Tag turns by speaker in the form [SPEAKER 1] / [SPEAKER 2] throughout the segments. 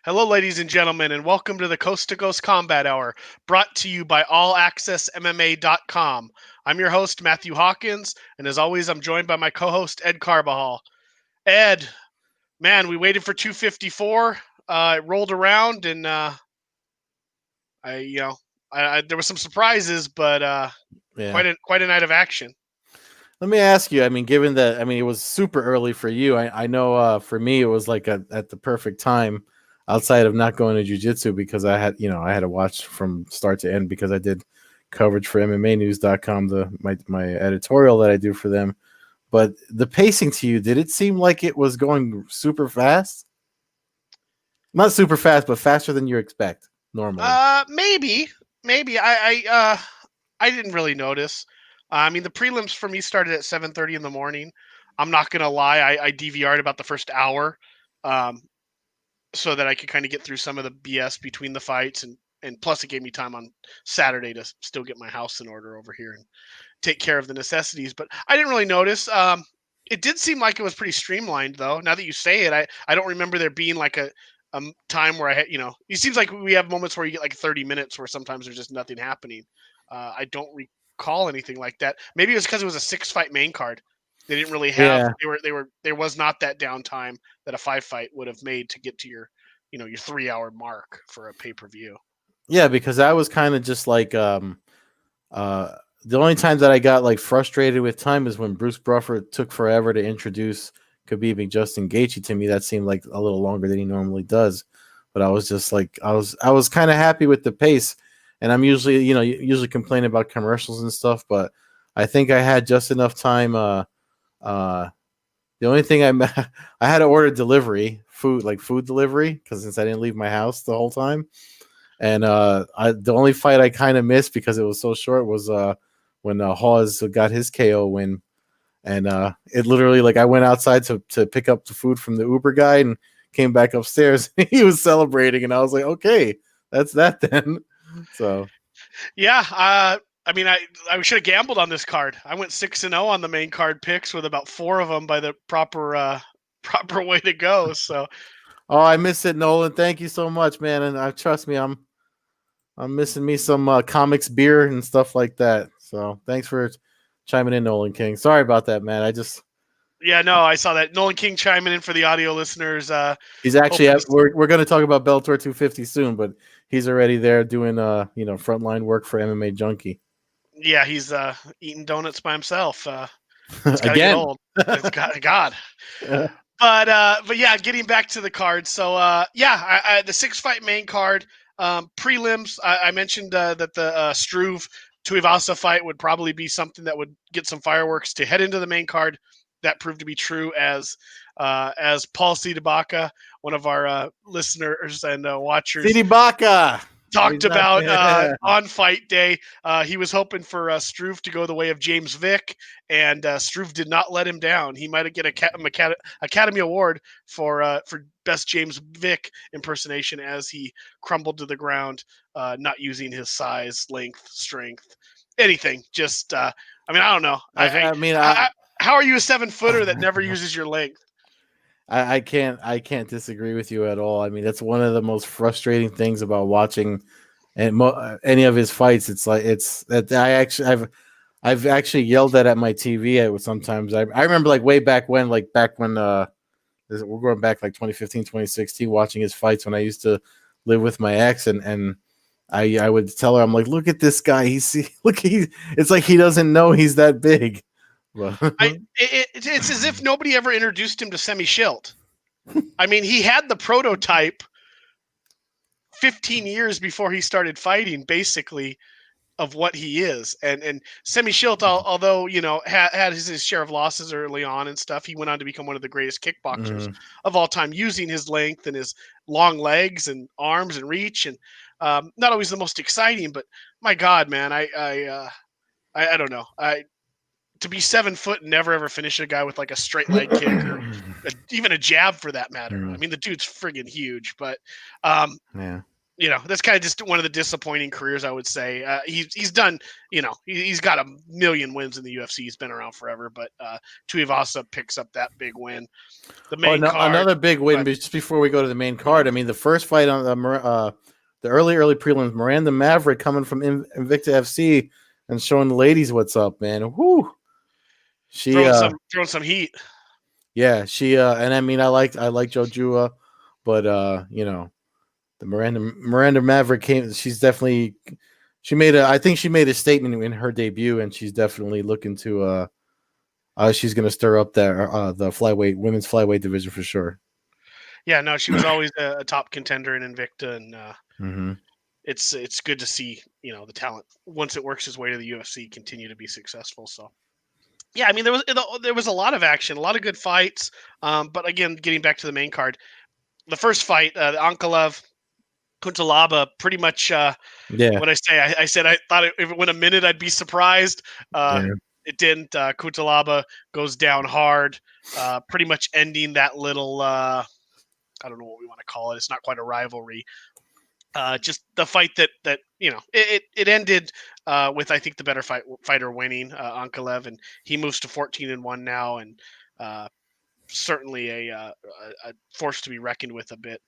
[SPEAKER 1] Hello, ladies and gentlemen, and welcome to the Coast-to-Coast Combat Hour, brought to you by AllAccessMMA.com. I'm your host, Matthew Hawkins, and as always, I'm joined by my co-host, Ed Carbajal. Ed, man, we waited for 254. It rolled around, and there were some surprises, but
[SPEAKER 2] Yeah.
[SPEAKER 1] quite a night of action.
[SPEAKER 2] Let me ask you. I mean, given that, I mean, it was super early for you. I know for me, it was like at the perfect time outside of not going to jiu-jitsu because I had to watch from start to end because I did coverage for MMAnews.com, my editorial that I do for them. But the pacing to you, did it seem like it was going super fast? Not super fast, but faster than you expect normally.
[SPEAKER 1] Maybe. I didn't really notice. I mean, the prelims for me started at 7:30 in the morning. I'm not gonna lie, I DVR'd about the first hour, um, so that I could kind of get through some of the BS between the fights, and plus it gave me time on Saturday to still get my house in order over here and take care of the necessities. But I didn't really notice. It did seem like it was pretty streamlined, though. Now that you say it, I don't remember there being like a time where I had, it seems like we have moments where you get like 30 minutes where sometimes there's just nothing happening. I don't recall anything like that. Maybe it was because it was a 6-fight main card. They didn't really have,
[SPEAKER 2] Yeah,
[SPEAKER 1] there was not that downtime that a 5-fight would have made to get to your 3-hour mark for a pay-per-view.
[SPEAKER 2] yeah, because I was kind of just like uh the only time that I got like frustrated with time is when Bruce Buffer took forever to introduce Khabib and Justin Gaethje to me. That seemed like a little longer than he normally does. But I was just like I was kind of happy with the pace. And I'm usually, usually complaining about commercials and stuff, but I think I had just enough time uh the only thing I had to order delivery, food delivery, because since I didn't leave my house the whole time. And the only fight I kind of missed because it was so short was when Hawes got his KO win, and it literally like I went outside to pick up the food from the Uber guy and came back upstairs. He was celebrating, and I was like, okay, that's that then. So
[SPEAKER 1] Yeah, I mean, I should have gambled on this card. I went 6-0 on the main card picks with about 4 of them by the proper proper way to go. So
[SPEAKER 2] oh, I miss it, Nolan. Thank you so much, man. And trust me, I'm missing me some comics beer and stuff like that. So thanks for chiming in, Nolan King. Sorry about that, man.
[SPEAKER 1] yeah, no, I saw that Nolan King chiming in for the audio listeners.
[SPEAKER 2] He's actually
[SPEAKER 1] Hoping to,
[SPEAKER 2] we're going to talk about Bellator 250 soon, but he's already there doing frontline work for MMA Junkie.
[SPEAKER 1] yeah, he's eating donuts by himself. It's got to get
[SPEAKER 2] Again.
[SPEAKER 1] old. It's got God. But yeah, getting back to the card. So yeah, the 6-fight main card prelims. I mentioned that the Struve Tuivasa fight would probably be something that would get some fireworks to head into the main card. That proved to be true as Paul Sidibaka, one of our listeners and watchers,
[SPEAKER 2] Sidi Baka.
[SPEAKER 1] talked about on fight day. He was hoping for Struve to go the way of James Vick, and Struve did not let him down. He might get a Academy Award for best James Vick impersonation as he crumbled to the ground, not using his size, length, strength, anything. Just, I mean, I don't know. How are you a 7-footer that never uses your length?
[SPEAKER 2] I can't disagree with you at all. I mean, that's one of the most frustrating things about watching any of his fights. It's like it's that I've actually yelled that at my TV sometimes. I remember like way back when we're going back like 2015, 2016, watching his fights when I used to live with my ex, and I would tell her, I'm like, look at this guy. It's like he doesn't know he's that big.
[SPEAKER 1] It's as if nobody ever introduced him to Semi Schilt. I mean, he had the prototype 15 years before he started fighting, basically, of what he is. And Semi Schilt, although had his share of losses early on and stuff, he went on to become one of the greatest kickboxers of all time, using his length and his long legs and arms and reach, and not always the most exciting. But my God, man, I don't know. To be 7 foot and never ever finish a guy with like a straight leg kick or even a jab for that matter. I mean, the dude's friggin' huge, but
[SPEAKER 2] yeah.
[SPEAKER 1] That's kind of just one of the disappointing careers, I would say. He's done, he's got a million wins in the UFC. He's been around forever, but Tuivasa picks up that big win. The
[SPEAKER 2] Oh,
[SPEAKER 1] main
[SPEAKER 2] no,
[SPEAKER 1] card,
[SPEAKER 2] another big win.
[SPEAKER 1] but
[SPEAKER 2] Just before we go to the main card, I mean, the first fight on the early prelims, Miranda Maverick coming from Invicta FC and showing the ladies what's up, man. Whoo! She
[SPEAKER 1] throwing some heat.
[SPEAKER 2] yeah, she and I mean, I like Joe Jua, but the Miranda Maverick came. She made I think she made a statement in her debut, and she's definitely looking to she's going to stir up the women's flyweight division for sure.
[SPEAKER 1] Yeah, no, she was always a top contender in Invicta, and
[SPEAKER 2] Mm-hmm.
[SPEAKER 1] it's good to see the talent once it works its way to the UFC continue to be successful. So yeah, I mean there was a lot of action, a lot of good fights. But again, getting back to the main card, the first fight, the Ankalaev Kuntalaba, pretty much
[SPEAKER 2] Yeah,
[SPEAKER 1] what I say. I said I thought if it went a minute, I'd be surprised.
[SPEAKER 2] yeah.
[SPEAKER 1] It didn't. Kuntalaba goes down hard, pretty much ending that little. I don't know what we want to call it. It's not quite a rivalry. Just the fight that it ended with, I think, the better fighter winning, Ankalaev, and he moves to 14-1 now, and uh, certainly a force to be reckoned with a bit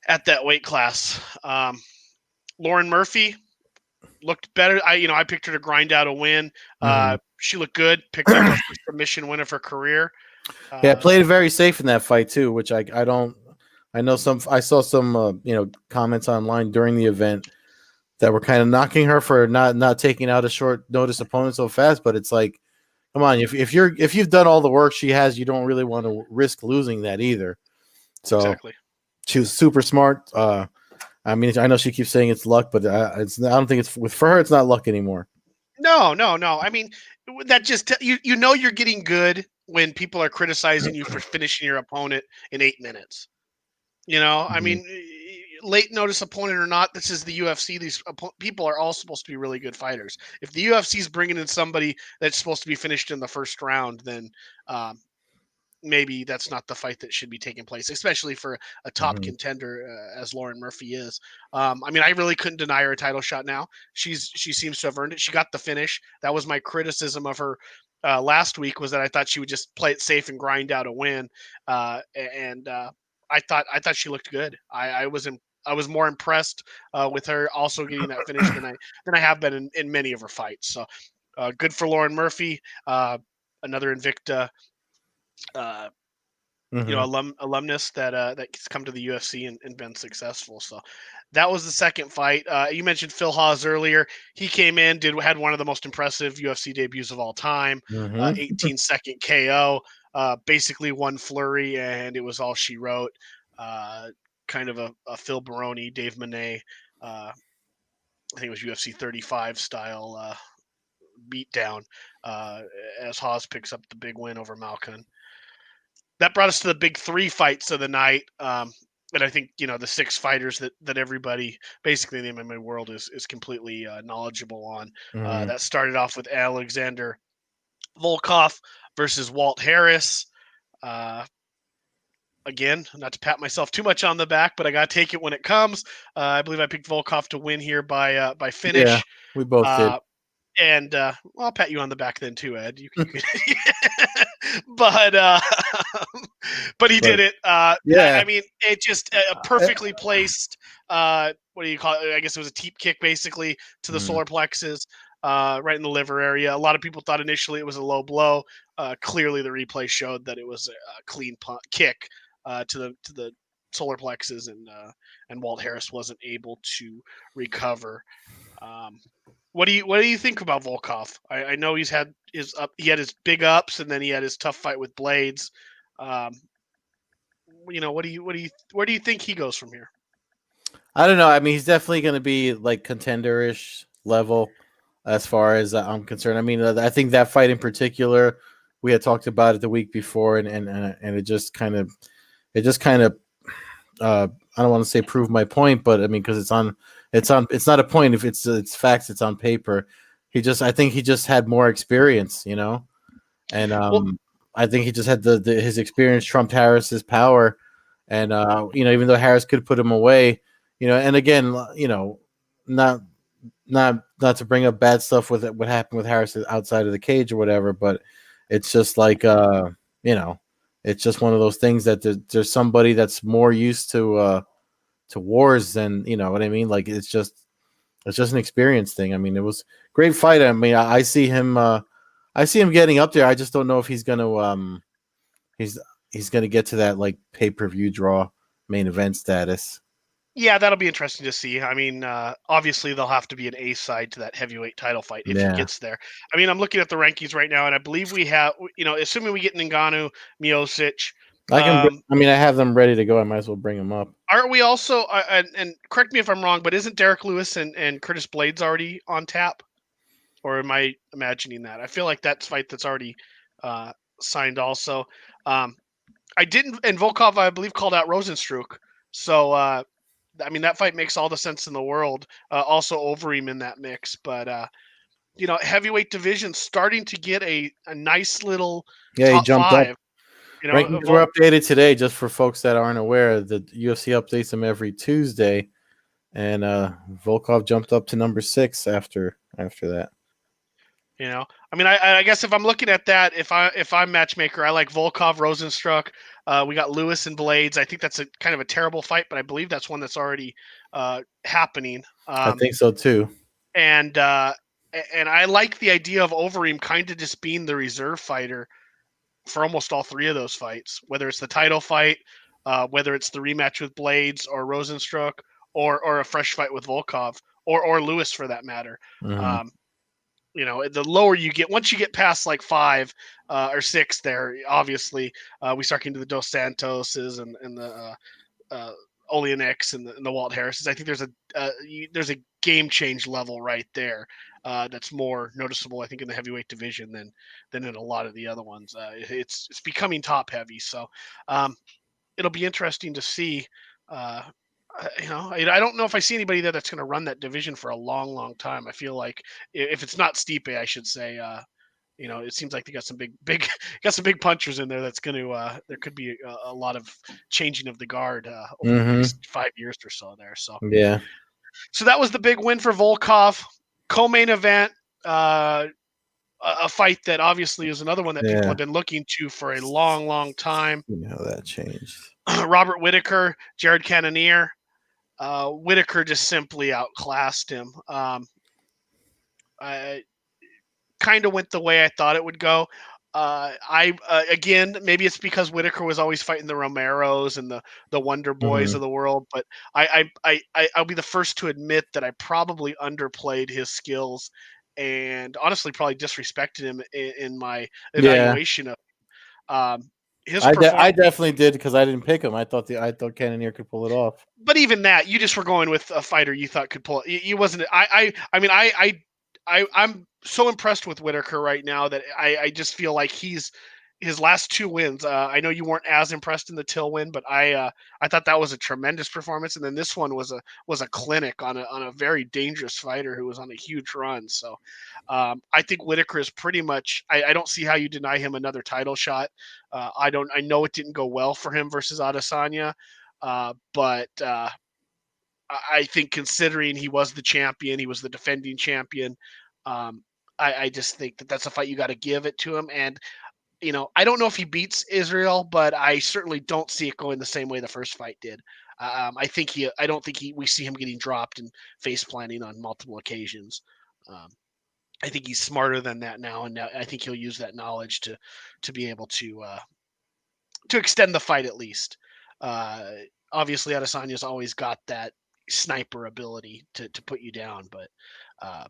[SPEAKER 1] at that weight class. Lauren Murphy looked better. I picked her to grind out a win.
[SPEAKER 2] Mm-hmm.
[SPEAKER 1] She looked good. Picked up her first submission win of her career.
[SPEAKER 2] Yeah, played it very safe in that fight too, which I don't. I saw some comments online during the event that were kind of knocking her for not taking out a short notice opponent so fast. But it's like, come on, if you've done all the work she has, you don't really want to risk losing that either. So
[SPEAKER 1] Exactly.
[SPEAKER 2] she was super smart. I mean, I know she keeps saying it's luck, but I don't think for her. It's not luck anymore.
[SPEAKER 1] No, no, no. I mean, that just you're getting good when people are criticizing you for finishing your opponent in 8 minutes. I
[SPEAKER 2] Mhm.
[SPEAKER 1] mean, late notice opponent or not, this is the UFC. These people are all supposed to be really good fighters. If the UFC is bringing in somebody that's supposed to be finished in the first round, then um, maybe that's not the fight that should be taking place, especially for a top
[SPEAKER 2] Mhm.
[SPEAKER 1] contender as Lauren Murphy is. I mean, I really couldn't deny her a title shot now. She seems to have earned it. She got the finish. That was my criticism of her last week, was that I thought she would just play it safe and grind out a win. And I thought she looked good. I was more impressed with her also getting that finish than I have been in many of her fights. So good for Lauren Murphy. Another Invicta uh,
[SPEAKER 2] Mhm.
[SPEAKER 1] alumnus that's come to the UFC and been successful. So that was the second fight. You mentioned Phil Hawes earlier. He came in, had one of the most impressive UFC debuts of all time.
[SPEAKER 2] Mhm.
[SPEAKER 1] 18-second KO, basically one flurry, and it was all she wrote. Uh, Kind of a Phil Baroni, Dave Monet. I think it was UFC 35 style beatdown uh, as Hawes picks up the big win over Malkin. That brought us to the big three fights of the night. And I think the six fighters that everybody basically in the MMA world is completely knowledgeable on.
[SPEAKER 2] Mhm.
[SPEAKER 1] That started off with Alexander Volkov versus Walt Harris. Uh, Again, not to pat myself too much on the back, but I got to take it when it comes. I believe I picked Volkov to win here by
[SPEAKER 2] Yeah,
[SPEAKER 1] finish.
[SPEAKER 2] we both did.
[SPEAKER 1] And I'll pat you on the back then too, Ed. You could, but but he
[SPEAKER 2] But
[SPEAKER 1] did it.
[SPEAKER 2] yeah,
[SPEAKER 1] I mean, it just a
[SPEAKER 2] uh,
[SPEAKER 1] perfectly placed. What do you call it? I guess it was a teep kick, basically, to the
[SPEAKER 2] mm,
[SPEAKER 1] solar plexus, right in the liver area. A lot of people thought initially it was a low blow. Clearly, the replay showed that it was a clean kick to the solar plexus, and Walt Harris wasn't able to recover. Um, what do you think about Volkov? I know he had his big ups, and then he had his tough fight with Blades. Um, where do you think he goes from here?
[SPEAKER 2] I don't know. I mean, he's definitely going to be like contender-ish level as far as I'm concerned. I mean, I think that fight in particular, we had talked about it the week before, and it just kind of I don't want to say prove my point, but I mean, because it's not a point if it's facts, it's on paper. I think he just had more experience, and
[SPEAKER 1] Well,
[SPEAKER 2] I think he just had his experience trumped Harris's power, and even though Harris could put him away, And again, not not to bring up bad stuff with it, what happened with Harris outside of the cage or whatever, but it's just like you know, it's just one of those things that there's somebody that's more used to wars than what I mean. Like it's just an experience thing. I mean, it was a great fight. I mean, I see him. I see him getting up there. I just don't know if he's he's gonna get to that like pay-per-view draw main event status.
[SPEAKER 1] Yeah, that'll be interesting to see. I mean, obviously there'll have to be an A side to that heavyweight title fight if he
[SPEAKER 2] Yeah,
[SPEAKER 1] gets there. I mean, I'm looking at the rankings right now, and I believe we have, assuming we get Ngannou, Miocic,
[SPEAKER 2] I can.
[SPEAKER 1] um,
[SPEAKER 2] I mean, I have them ready to go. I might as well bring them up.
[SPEAKER 1] aren't we also? And correct me if I'm wrong, but isn't Derek Lewis and Curtis Blades already on tap? Or am I imagining that? I feel like that's fight that's already uh, signed. Also, um, I didn't, and Volkov, I believe, called out Rosenstruck. So I mean, that fight makes all the sense in the world. Also, Overeem in that mix, but heavyweight division starting to get a nice little
[SPEAKER 2] Yeah, he
[SPEAKER 1] top
[SPEAKER 2] jumped up.
[SPEAKER 1] five.
[SPEAKER 2] Rankings were updated today, just for folks that aren't aware. The UFC updates them every Tuesday, and Volkov jumped up to number 6 after that.
[SPEAKER 1] I mean, I guess if I'm looking at that, if I'm matchmaker, I like Volkov, Rosenstruck. We got Lewis and Blades. I think that's a kind of a terrible fight, but I believe that's one that's already happening.
[SPEAKER 2] I think so too.
[SPEAKER 1] And I like the idea of Overeem kind of just being the reserve fighter for almost all three of those fights, whether it's the title fight, whether it's the rematch with Blades or Rosenstruck, or a fresh fight with Volkov or Lewis for that matter.
[SPEAKER 2] Mhm.
[SPEAKER 1] Um, the lower you get, once you get past like 5 or 6, there obviously we start getting to the Dos Santoses and the Oleaniks and the Walt Harrises. I think there's a game change level right there that's more noticeable, I think, in the heavyweight division than in a lot of the other ones. It's becoming top heavy, so um, it'll be interesting to see. Uh, I don't know if I see anybody there that's going to run that division for a long, long time. I feel like if it's not Stipe, I should say. It seems like they got some big, got some big punchers in there. That's going to there could be a lot of changing of the guard over the
[SPEAKER 2] Mhm.
[SPEAKER 1] next 5 years or so there.
[SPEAKER 2] Yeah.
[SPEAKER 1] So that was the big win for Volkov. Co-main event, a fight that obviously is another one that people
[SPEAKER 2] Yeah.
[SPEAKER 1] have been looking to for a long, long time.
[SPEAKER 2] You know how that changed.
[SPEAKER 1] Robert Whitaker, Jared Cannonier. Whitaker just simply outclassed him. I kind of went the way I thought it would go. I again, maybe it's because Whitaker was always fighting the Romeros and the Wonder Boys
[SPEAKER 2] Mhm.
[SPEAKER 1] of the world, but I'll be the first to admit that I probably underplayed his skills and honestly probably disrespected him in my
[SPEAKER 2] Yeah.
[SPEAKER 1] evaluation of um, his
[SPEAKER 2] I
[SPEAKER 1] performance.
[SPEAKER 2] definitely did because I didn't pick him. I thought Cannonier could pull it off.
[SPEAKER 1] But even that, you just were going with a fighter you thought could pull it. You wasn't. I mean, I'm so impressed with Whitaker right now that I just feel like he's his last 2 wins. I know you weren't as impressed in the Till win, but I thought that was a tremendous performance, and then this one was a clinic on a very dangerous fighter who was on a huge run. So I think Whitaker is pretty much. I don't see how you deny him another title shot. I don't. I know it didn't go well for him versus Adesanya, but I think considering he was the champion, he was the defending champion. Um, I just think that that's a fight you got to give it to him. And I don't know if he beats Israel, but I certainly don't see it going the same way the first fight did. I think he. I don't think we see him getting dropped and face planting on multiple occasions. Um, I think he's smarter than that now, and now I think he'll use that knowledge to be able to extend the fight at least. Uh, Obviously, Adesanya's always got that sniper ability to put you down, but uh,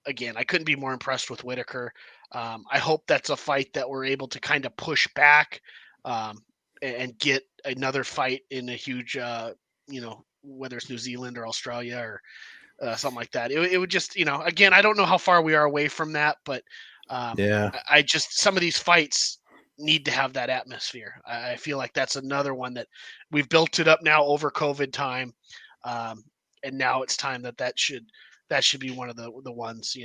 [SPEAKER 1] again, I couldn't be more impressed with Whitaker. I hope that's a fight that we're able to kind of push back um, and get another fight in a huge, whether it's New Zealand or Australia or something like that. It would just, again, I don't know how far we are away from that, but
[SPEAKER 2] Yeah.
[SPEAKER 1] I just some of these fights need to have that atmosphere. I feel like that's another one that we've built it up now over COVID time, um, and now it's time that should be one of the ones.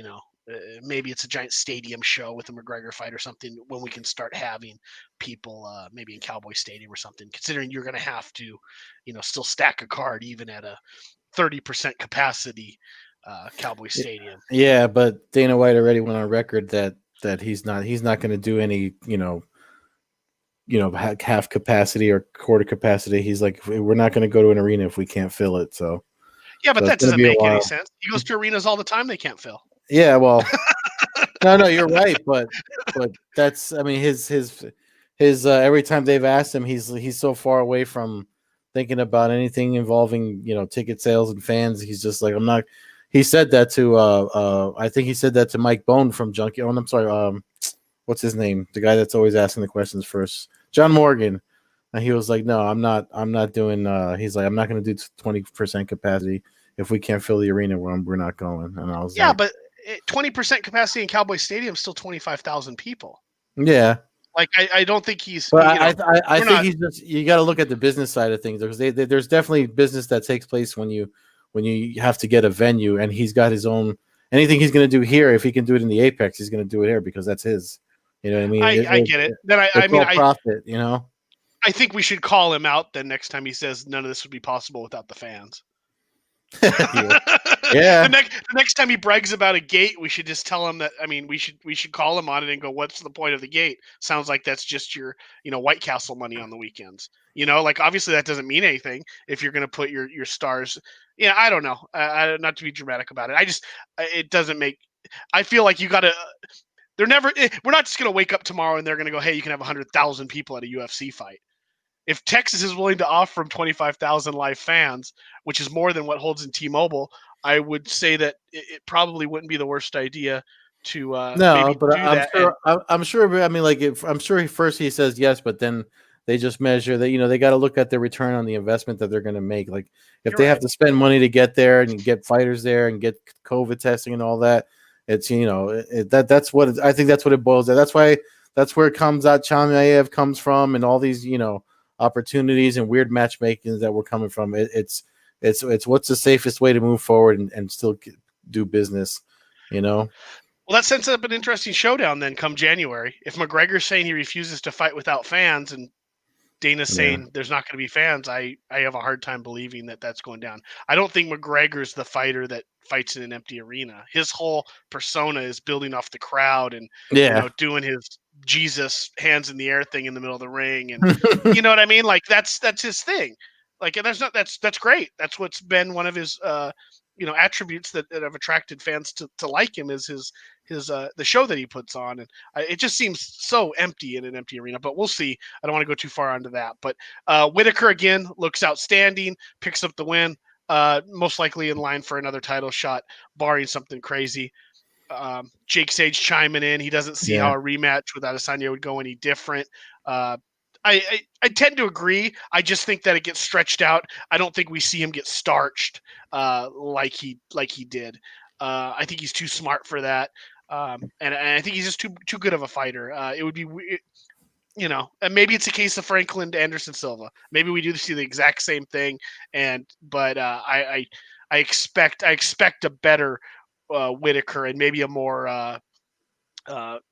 [SPEAKER 1] Maybe it's a giant stadium show with a McGregor fight or something when we can start having people maybe in Cowboy Stadium or something. Considering you're going to have to, still stack a card even at a 30% capacity Cowboy Stadium.
[SPEAKER 2] Yeah, but Dana White already went on record that he's not going to do any half capacity or quarter capacity. He's like, we're not going to go to an arena if we can't fill it.
[SPEAKER 1] Yeah, but
[SPEAKER 2] So it's
[SPEAKER 1] that
[SPEAKER 2] going to
[SPEAKER 1] doesn't
[SPEAKER 2] be a
[SPEAKER 1] make any
[SPEAKER 2] while.
[SPEAKER 1] sense. He goes to arenas all the time they can't fill.
[SPEAKER 2] Yeah, well, no, you're right, but that's I mean his every time they've asked him, he's so far away from thinking about anything involving ticket sales and fans. He's just like I'm not. He said that to I think he said that to Mike Bone from Junkie. Oh, I'm sorry. What's his name? The guy that's always asking the questions first, John Morgan. And he was like, no, I'm not doing. He's like, I'm not going to do 20% capacity if we can't fill the arena. We're not going. And I was
[SPEAKER 1] Yeah,
[SPEAKER 2] like,
[SPEAKER 1] but 20% capacity in Cowboy Stadium is still 25,000 people.
[SPEAKER 2] yeah.
[SPEAKER 1] Like I don't think he's
[SPEAKER 2] But I
[SPEAKER 1] we're
[SPEAKER 2] think
[SPEAKER 1] not.
[SPEAKER 2] he's just you got to look at the business side of things because there's definitely business that takes place when you have to get a venue, and he's got his own anything he's going to do here. If he can do it in the Apex, he's going to do it here because that's his. You know what I mean?
[SPEAKER 1] I get it. Then I
[SPEAKER 2] It's
[SPEAKER 1] mean
[SPEAKER 2] all profit.
[SPEAKER 1] I think we should call him out then next time he says none of this would be possible without the fans.
[SPEAKER 2] Yeah. Yeah.
[SPEAKER 1] The next time he brags about a gate, we should just tell him that. I mean, we should call him on it and go, "What's the point of the gate?" Sounds like that's just your White Castle money on the weekends. Like obviously that doesn't mean anything if you're going to put your stars. Yeah, I don't know. Not to be dramatic about it. It doesn't make. I feel like you got to. They're never. We're not just going to wake up tomorrow and they're going to go, "Hey, you can have 100,000 people at a UFC fight." If Texas is willing to offer him 25,000 live fans, which is more than what holds in T-Mobile, I would say that it probably wouldn't be the worst idea to
[SPEAKER 2] No,
[SPEAKER 1] maybe
[SPEAKER 2] but
[SPEAKER 1] do that. And
[SPEAKER 2] I'm sure. I mean, like, I'm sure first he says yes, but then they just measure that. They got to look at the return on the investment that they're going to make. Like, if
[SPEAKER 1] you're
[SPEAKER 2] they have
[SPEAKER 1] right.
[SPEAKER 2] to spend money to get there and get fighters there and get COVID testing and all that, it's that's what I think. That's what it boils down. That's where it comes out. Chamayev comes from, and all these opportunities and weird matchmaking that we're coming from. It's what's the safest way to move forward and still do business.
[SPEAKER 1] Well, that sets up an interesting showdown then come January. If McGregor's saying he refuses to fight without fans and Dana's
[SPEAKER 2] Yeah.
[SPEAKER 1] saying there's not going to be fans, I have a hard time believing that that's going down. I don't think McGregor's the fighter that fights in an empty arena. His whole persona is building off the crowd and
[SPEAKER 2] Yeah.
[SPEAKER 1] doing his Jesus hands in the air thing in the middle of the ring, and you know what I mean. Like that's his thing. Like, and that's great. That's what's been one of his attributes that have attracted fans to like him is his the show that he puts on, and it just seems so empty in an empty arena. But we'll see. I don't want to go too far onto that. But Whitaker again looks outstanding, picks up the win. Most likely in line for another title shot, barring something crazy. Jake Sage chiming in. He doesn't see how
[SPEAKER 2] Yeah.
[SPEAKER 1] a rematch with Adesanya would go any different. Uh, I tend to agree. I just think that it gets stretched out. I don't think we see him get starched like he did. I think he's too smart for that, and I think he's just too good of a fighter. It would be, and maybe it's a case of Franklin Anderson Silva. Maybe we do see the exact same thing, but I expect a better Whitaker and maybe a more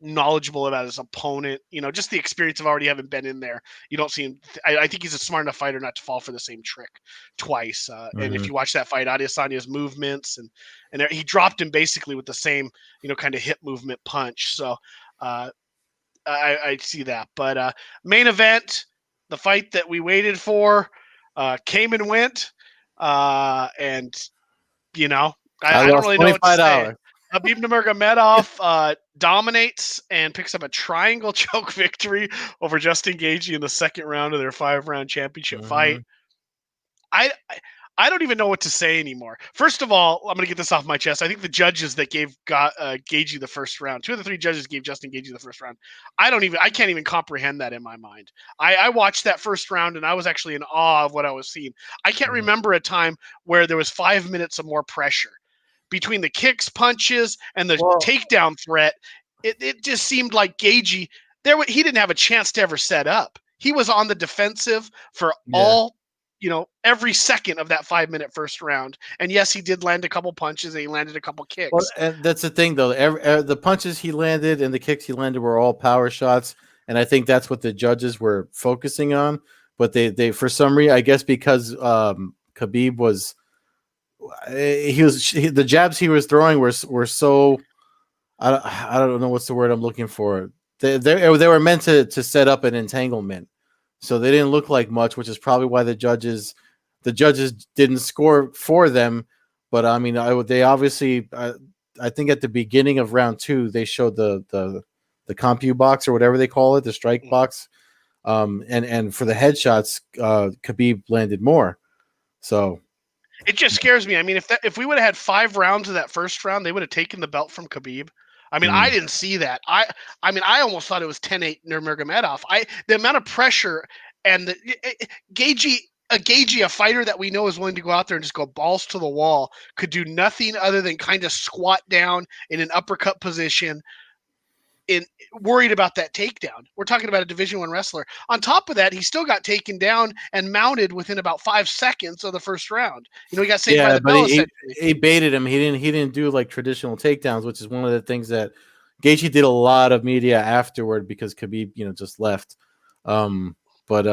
[SPEAKER 1] knowledgeable about his opponent. Just the experience of already having been in there. You don't see him. I think he's a smart enough fighter not to fall for the same trick twice. And if
[SPEAKER 2] Mhm.
[SPEAKER 1] you watch that fight, Adesanya's movements and he dropped him basically with the same kind of hip movement punch. So I see that. But main event, the fight that we waited for, came and went. And
[SPEAKER 2] I
[SPEAKER 1] I don't
[SPEAKER 2] lost
[SPEAKER 1] really know what to say.
[SPEAKER 2] $25.
[SPEAKER 1] Habib Nurmagomedov dominates and picks up a triangle choke victory over Justin Gaethje in the second round of their 5-round championship fight.
[SPEAKER 2] Mhm.
[SPEAKER 1] I I don't even know what to say anymore. First of all, I'm going to get this off my chest. I think the judges that gave Gaethje the first round, 2 of the 3 judges gave Justin Gaethje the first round. I can't even comprehend that in my mind. I watched that first round and I was actually in awe of what I was seeing. I can't
[SPEAKER 2] Mhm.
[SPEAKER 1] remember a time where there was 5 minutes of more pressure between the kicks, punches, and the
[SPEAKER 2] Well,
[SPEAKER 1] takedown threat. It just seemed like Gaethje he didn't have a chance to ever set up. He was on the defensive for
[SPEAKER 2] yeah.
[SPEAKER 1] all every second of that 5-minute first round. And yes, he did land a couple punches and he landed a couple
[SPEAKER 2] Well,
[SPEAKER 1] kicks.
[SPEAKER 2] and that's the thing, though. The punches he landed and the kicks he landed were all power shots, and I think that's what the judges were focusing on. But they for some reason, I guess because Khabib the jabs he was throwing were so I don't know what's the word I'm looking for. They were meant to set up an entanglement, so they didn't look like much, which is probably why the judges didn't score for them. But I mean, they obviously I think at the beginning of round two they showed the compu box or whatever they call it, the strike
[SPEAKER 1] Mhm.
[SPEAKER 2] box, and for the headshots, Khabib landed more. So
[SPEAKER 1] It just scares me. I mean, if we would have had 5 rounds of that first round, they would have taken the belt from Khabib. I mean, I
[SPEAKER 2] mm,
[SPEAKER 1] didn't see that. I mean, I almost thought it was 10-8 Nurmagomedov. The amount of pressure and Gagey a fighter that we know is willing to go out there and just go balls to the wall, could do nothing other than kind of squat down in an uppercut position, in worried about that takedown. We're talking about a Division I wrestler. On top of that, he still got taken down and mounted within about 5 seconds of the first round. You know, he got saved by
[SPEAKER 2] yeah,
[SPEAKER 1] the
[SPEAKER 2] but
[SPEAKER 1] bell essentially.
[SPEAKER 2] he baited him. He didn't do like traditional takedowns, which is one of the things that Gaethje did a lot of media afterward because Khabib, just left. Um, but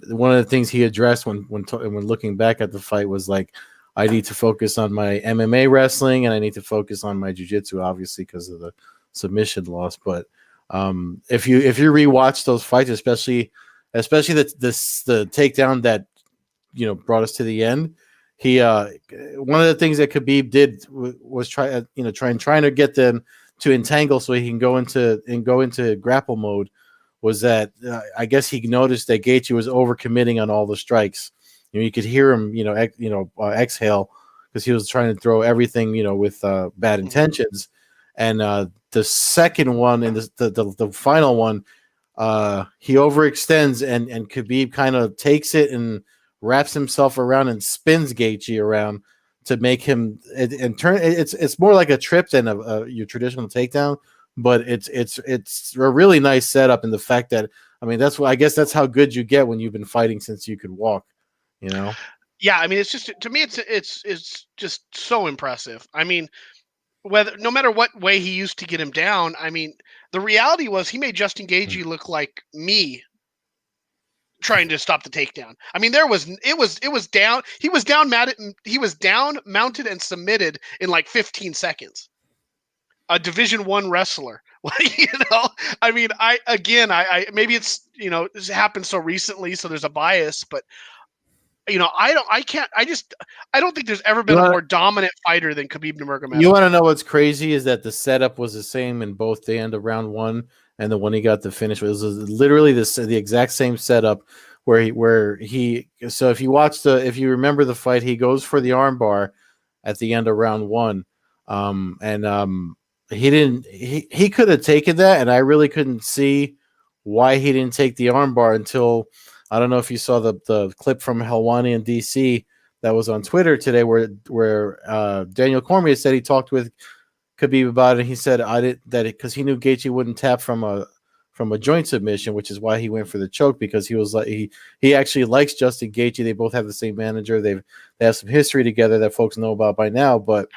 [SPEAKER 2] one of the things he addressed when looking back at the fight was like, I need to focus on my MMA wrestling and I need to focus on my jiu-jitsu, obviously because of the submission loss. But if you rewatch those fights, especially the takedown that brought us to the end. He one of the things that Khabib did was trying to get them to entangle so he can go into grapple mode. Was that I guess he noticed that Gaethje was overcommitting on all the strikes. You could hear him exhale because he was trying to throw everything with bad
[SPEAKER 1] Mhm.
[SPEAKER 2] intentions. And the second one and the final one, he overextends and Khabib kind of takes it and wraps himself around and spins Gaethje around to make him and turn. It's more like a trip than your traditional takedown, but it's a really nice setup in the fact that I mean that's what I guess that's how good you get when you've been fighting since you could walk. You know.
[SPEAKER 1] Yeah, I mean, it's just to me, it's just so impressive. I mean, whether no matter what way he used to get him down, I mean, the reality was he made Justin Gagey look like me trying to stop the takedown. I mean, it was down. He was down, mounted, and submitted in like 15 seconds. A Division I wrestler. you know, I mean, I maybe this happened so recently, so there's a bias, but I don't think there's ever
[SPEAKER 2] You
[SPEAKER 1] been a
[SPEAKER 2] want
[SPEAKER 1] more dominant fighter than Khabib
[SPEAKER 2] you
[SPEAKER 1] Nurmagomedov.
[SPEAKER 2] want to know what's crazy is that the setup was the same in both the end of round one and the one he got the finish. It was literally the exact same setup where he. So if you remember the fight, he goes for the armbar at the end of round one, and he didn't. He could have taken that, and I really couldn't see why he didn't take the armbar until I don't know if you saw the clip from Helwani in DC that was on Twitter today, where Daniel Cormier said he talked with Khabib about it. And he said I did that because he knew Gaethje wouldn't tap from a joint submission, which is why he went for the choke because he was like he actually likes Justin Gaethje. They both have the same manager. They have some history together that folks know about by now. But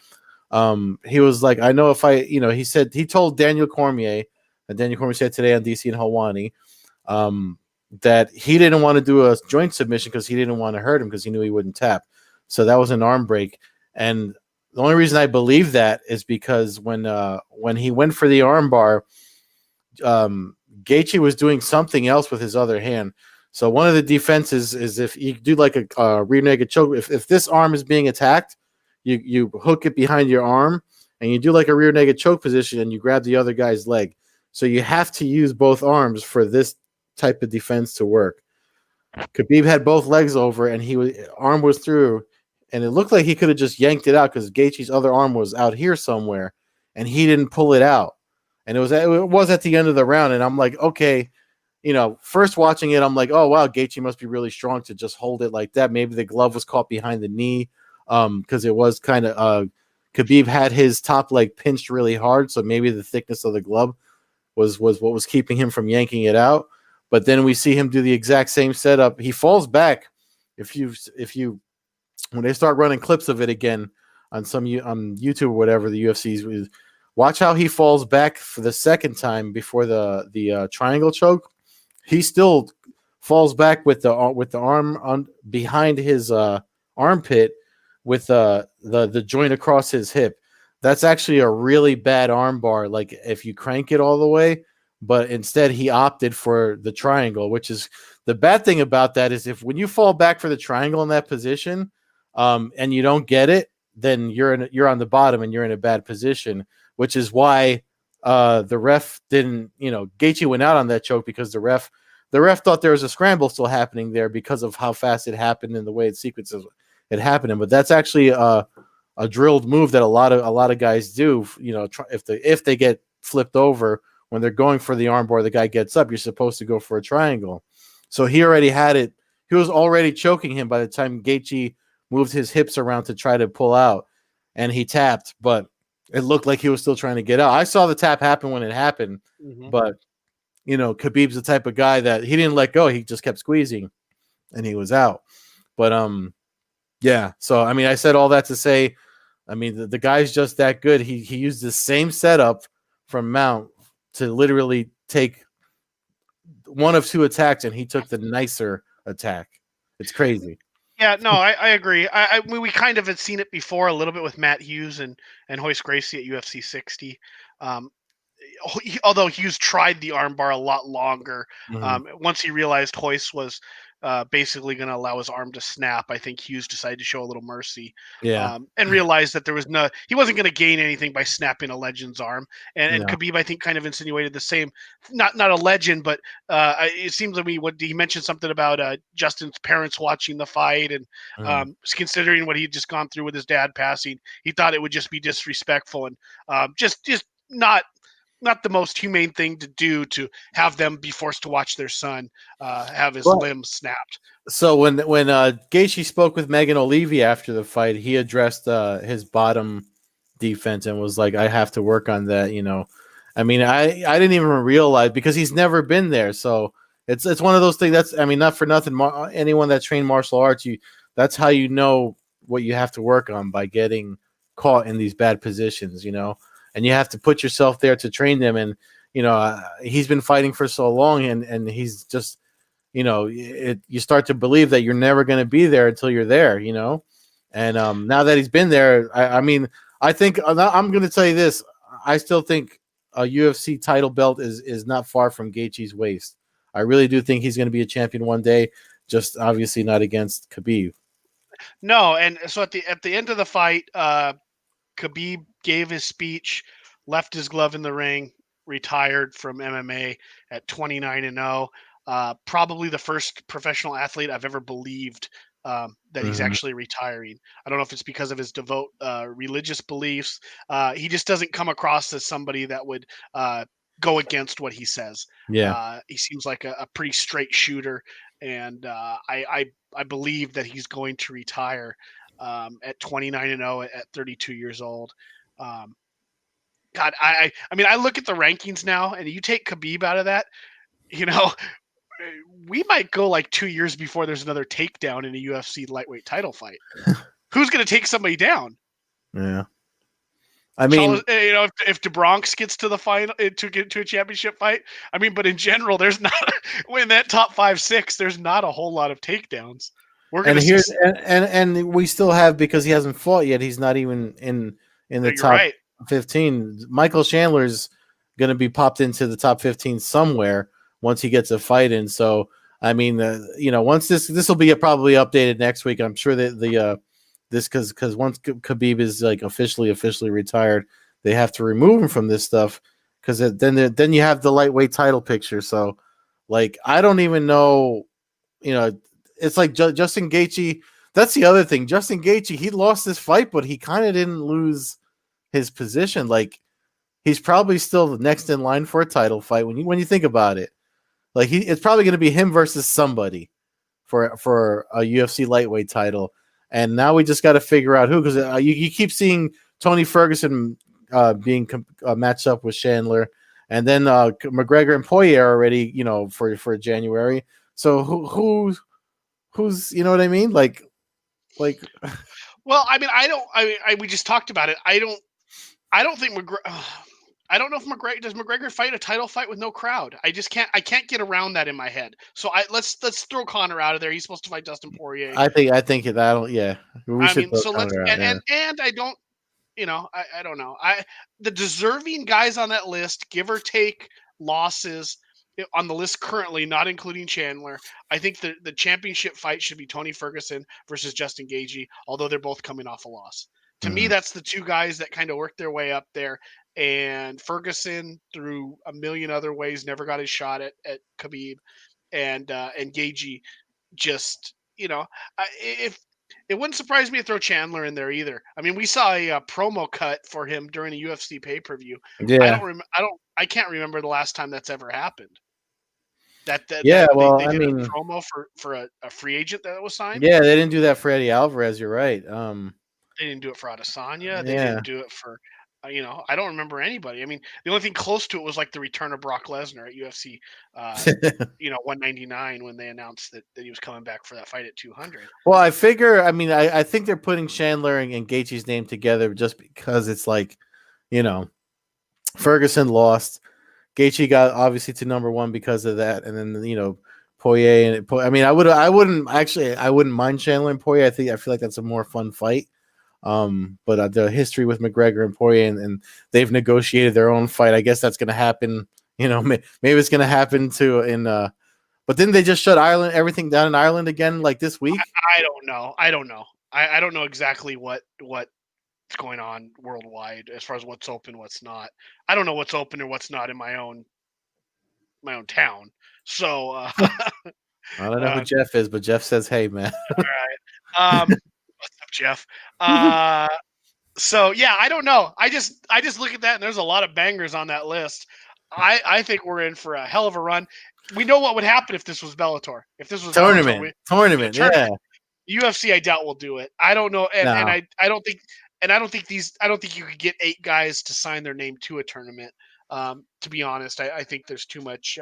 [SPEAKER 2] he was like, I know if I he told Daniel Cormier, and Daniel Cormier said today on DC and Helwani, um, that he didn't want to do a joint submission because he didn't want to hurt him because he knew he wouldn't tap. So that was an arm break. And the only reason I believe that is because when he went for the arm bar, Gaethje was doing something else with his other hand. So one of the defenses is if you do like a rear naked choke, if this arm is being attacked, you hook it behind your arm and you do like a rear naked choke position and you grab the other guy's leg. So you have to use both arms for this type of defense to work. Khabib had both legs over and arm was through, and it looked like he could have just yanked it out because Gaethje's other arm was out here somewhere, and he didn't pull it out. And it was at the end of the round, and I'm like, okay, first watching it, I'm like, oh wow, Gaethje must be really strong to just hold it like that. Maybe the glove was caught behind the knee, because it was kind of Khabib had his top leg pinched really hard, so maybe the thickness of the glove was what was keeping him from yanking it out. But then we see him do the exact same setup. He falls back. If you when they start running clips of it again on on YouTube or whatever the UFC's, watch how he falls back for the second time before the triangle choke. He still falls back with the arm on behind his armpit with the joint across his hip. That's actually a really bad armbar. Like if you crank it all the way, but instead he opted for the triangle, which is the bad thing about that is if when you fall back for the triangle in that position, and you don't get it, then you're on the bottom and you're in a bad position, which is why the ref didn't, Gaethje went out on that choke because the ref thought there was a scramble still happening there because of how fast it happened and the way it sequences it happening. But that's actually a drilled move that a lot of guys do. If they get flipped over when they're going for the armbar, the guy gets up. You're supposed to go for a triangle. So he already had it. He was already choking him by the time Gaethje moved his hips around to try to pull out, and he tapped, but it looked like he was still trying to get out. I saw the tap happen when it happened,
[SPEAKER 1] Hmm.
[SPEAKER 2] but Khabib's the type of guy that he didn't let go. He just kept squeezing, and he was out. But yeah. So I mean, I said all that to say, I mean, the guy's just that good. He used the same setup from Mount to literally take one of two attacks, and he took the nicer attack. It's crazy.
[SPEAKER 1] Yeah, no, I agree. We kind of had seen it before a little bit with Matt Hughes and Hoist Gracie at UFC 60. Um, Although Hughes tried the armbar a lot longer,
[SPEAKER 2] Mhm.
[SPEAKER 1] once he realized Hoist was basically going to allow his arm to snap, I think Hughes decided to show a little mercy,
[SPEAKER 2] Yeah.
[SPEAKER 1] and realized that he wasn't going to gain anything by snapping a legend's arm. And
[SPEAKER 2] No.
[SPEAKER 1] Khabib, I think, kind of insinuated the same. Not a legend, but it seems to me what he mentioned something about Justin's parents watching the fight, and
[SPEAKER 2] Mhm.
[SPEAKER 1] considering what he'd just gone through with his dad passing, he thought it would just be disrespectful and just not the most humane thing to do to have them be forced to watch their son have his
[SPEAKER 2] But
[SPEAKER 1] limbs snapped.
[SPEAKER 2] so when Gaethje spoke with Megan O'Leary after the fight, he addressed his bottom defense and was like, "I have to work on that." I mean, I didn't even realize because he's never been there. So it's one of those things. That's I mean, not for nothing. Anyone that trained martial arts, that's how you know what you have to work on by getting caught in these bad positions. And you have to put yourself there to train them. And he's been fighting for so long, and he's just you start to believe that you're never going to be there until you're there, and now that he's been there, I mean, I think I'm going to tell you this. I still think a UFC title belt is not far from Gaethje's waist. I really do think he's going to be a champion one day, just obviously not against Khabib.
[SPEAKER 1] No, and so at the end of the fight, Khabib gave his speech, left his glove in the ring, retired from MMA at 29-0. Probably the first professional athlete I've ever believed that he's
[SPEAKER 2] Mm-hmm.
[SPEAKER 1] actually retiring. I don't know if it's because of his devout religious beliefs. He just doesn't come across as somebody that would go against what he says.
[SPEAKER 2] Yeah.
[SPEAKER 1] He seems like a pretty straight shooter, and I believe that he's going to retire at 29-0 at 32 years old. Um, God, I mean, I look at the rankings now, and you take Khabib out of that, you know, we might go like 2 years before there's another takedown in a UFC lightweight title fight. Who's going to take somebody down?
[SPEAKER 2] Yeah. I
[SPEAKER 1] Charles,
[SPEAKER 2] mean,
[SPEAKER 1] if DeBronx gets to the final to get to a championship fight, I mean, but in general, there's not when that top 5-6, there's not a whole lot of takedowns. We're going
[SPEAKER 2] and
[SPEAKER 1] to see.
[SPEAKER 2] here and we still have because he hasn't fought yet. He's not even in the
[SPEAKER 1] You're
[SPEAKER 2] top
[SPEAKER 1] right.
[SPEAKER 2] 15. Michael Chandler's going to be popped into the top 15 somewhere once he gets a fight in. So I mean, once this will be probably updated next week. I'm sure that the this because once Khabib is like officially retired, they have to remove him from this stuff because then you have the lightweight title picture. So like I don't even know, you know, it's like Justin Gaethje. That's the other thing. Justin Gaethje, he lost this fight, but he kind of didn't lose his position. Like he's probably still next in line for a title fight when you think about it. Like it's probably going to be him versus somebody for a UFC lightweight title. And now we just got to figure out who because you keep seeing Tony Ferguson being matched up with Chandler, and then McGregor and Poirier already for January. So who's what I mean? Like
[SPEAKER 1] Well, I mean, I don't. We just talked about it. I don't think McGregor. I don't know if McGregor does McGregor fight a title fight with no crowd. I just can't. I can't get around that in my head. So let's throw Connor out of there. He's supposed to fight Dustin Poirier.
[SPEAKER 2] I think that'll yeah. We
[SPEAKER 1] I
[SPEAKER 2] should
[SPEAKER 1] mean,
[SPEAKER 2] throw
[SPEAKER 1] so let's
[SPEAKER 2] Connor out. Yeah.
[SPEAKER 1] and I don't. I don't know. The deserving guys on that list, give or take losses on the list currently, not including Chandler. I think the championship fight should be Tony Ferguson versus Justin Gaethje, although they're both coming off a loss. To me,
[SPEAKER 2] Mhm.
[SPEAKER 1] that's the two guys that kind of worked their way up there. And Ferguson, through a million other ways, never got his shot at Khabib, and Gaethje just if it wouldn't surprise me to throw Chandler in there either. I mean, we saw a promo cut for him during a UFC pay per view.
[SPEAKER 2] Yeah.
[SPEAKER 1] I can't remember the last time that's ever happened.
[SPEAKER 2] Yeah. Well,
[SPEAKER 1] They
[SPEAKER 2] I
[SPEAKER 1] did a
[SPEAKER 2] mean,
[SPEAKER 1] promo for a free agent that was signed.
[SPEAKER 2] yeah, they didn't do that for Eddie Alvarez. You're right.
[SPEAKER 1] They didn't do it for Adesanya. They
[SPEAKER 2] Yeah.
[SPEAKER 1] didn't do it for I don't remember anybody. I mean, the only thing close to it was like the return of Brock Lesnar at UFC. Uh, 199 when they announced that he was coming back for that fight at 200.
[SPEAKER 2] Well, I figure. I mean, I think they're putting Chandler and Gaethje's name together just because it's like, you know, Ferguson lost. Gaethje got obviously to number one because of that, and then Poirier and I mean, I wouldn't mind Chandler and Poirier. I feel like that's a more fun fight. But the history with McGregor and Poirier, and they've negotiated their own fight. I guess that's going to happen. Maybe it's going to happen too in. But didn't they just shut everything down in Ireland again like this week?
[SPEAKER 1] I don't know. I don't know exactly what's going on worldwide as far as what's open, what's not. I don't know what's open or what's not in my own town. So
[SPEAKER 2] I don't know who
[SPEAKER 1] uh,
[SPEAKER 2] Jeff is, but Jeff says, "Hey, man."
[SPEAKER 1] all right. What's up, Jeff? So yeah, I don't know. I just look at that and there's a lot of bangers on that list. I think we're in for a hell of a run. We know what would happen if this was Bellator. If this was Bellator,
[SPEAKER 2] Tournament, yeah.
[SPEAKER 1] tournament. UFC, I doubt will do it. I don't know, and
[SPEAKER 2] No.
[SPEAKER 1] I don't think you could get 8 guys to sign their name to a tournament. To be honest, I think there's too much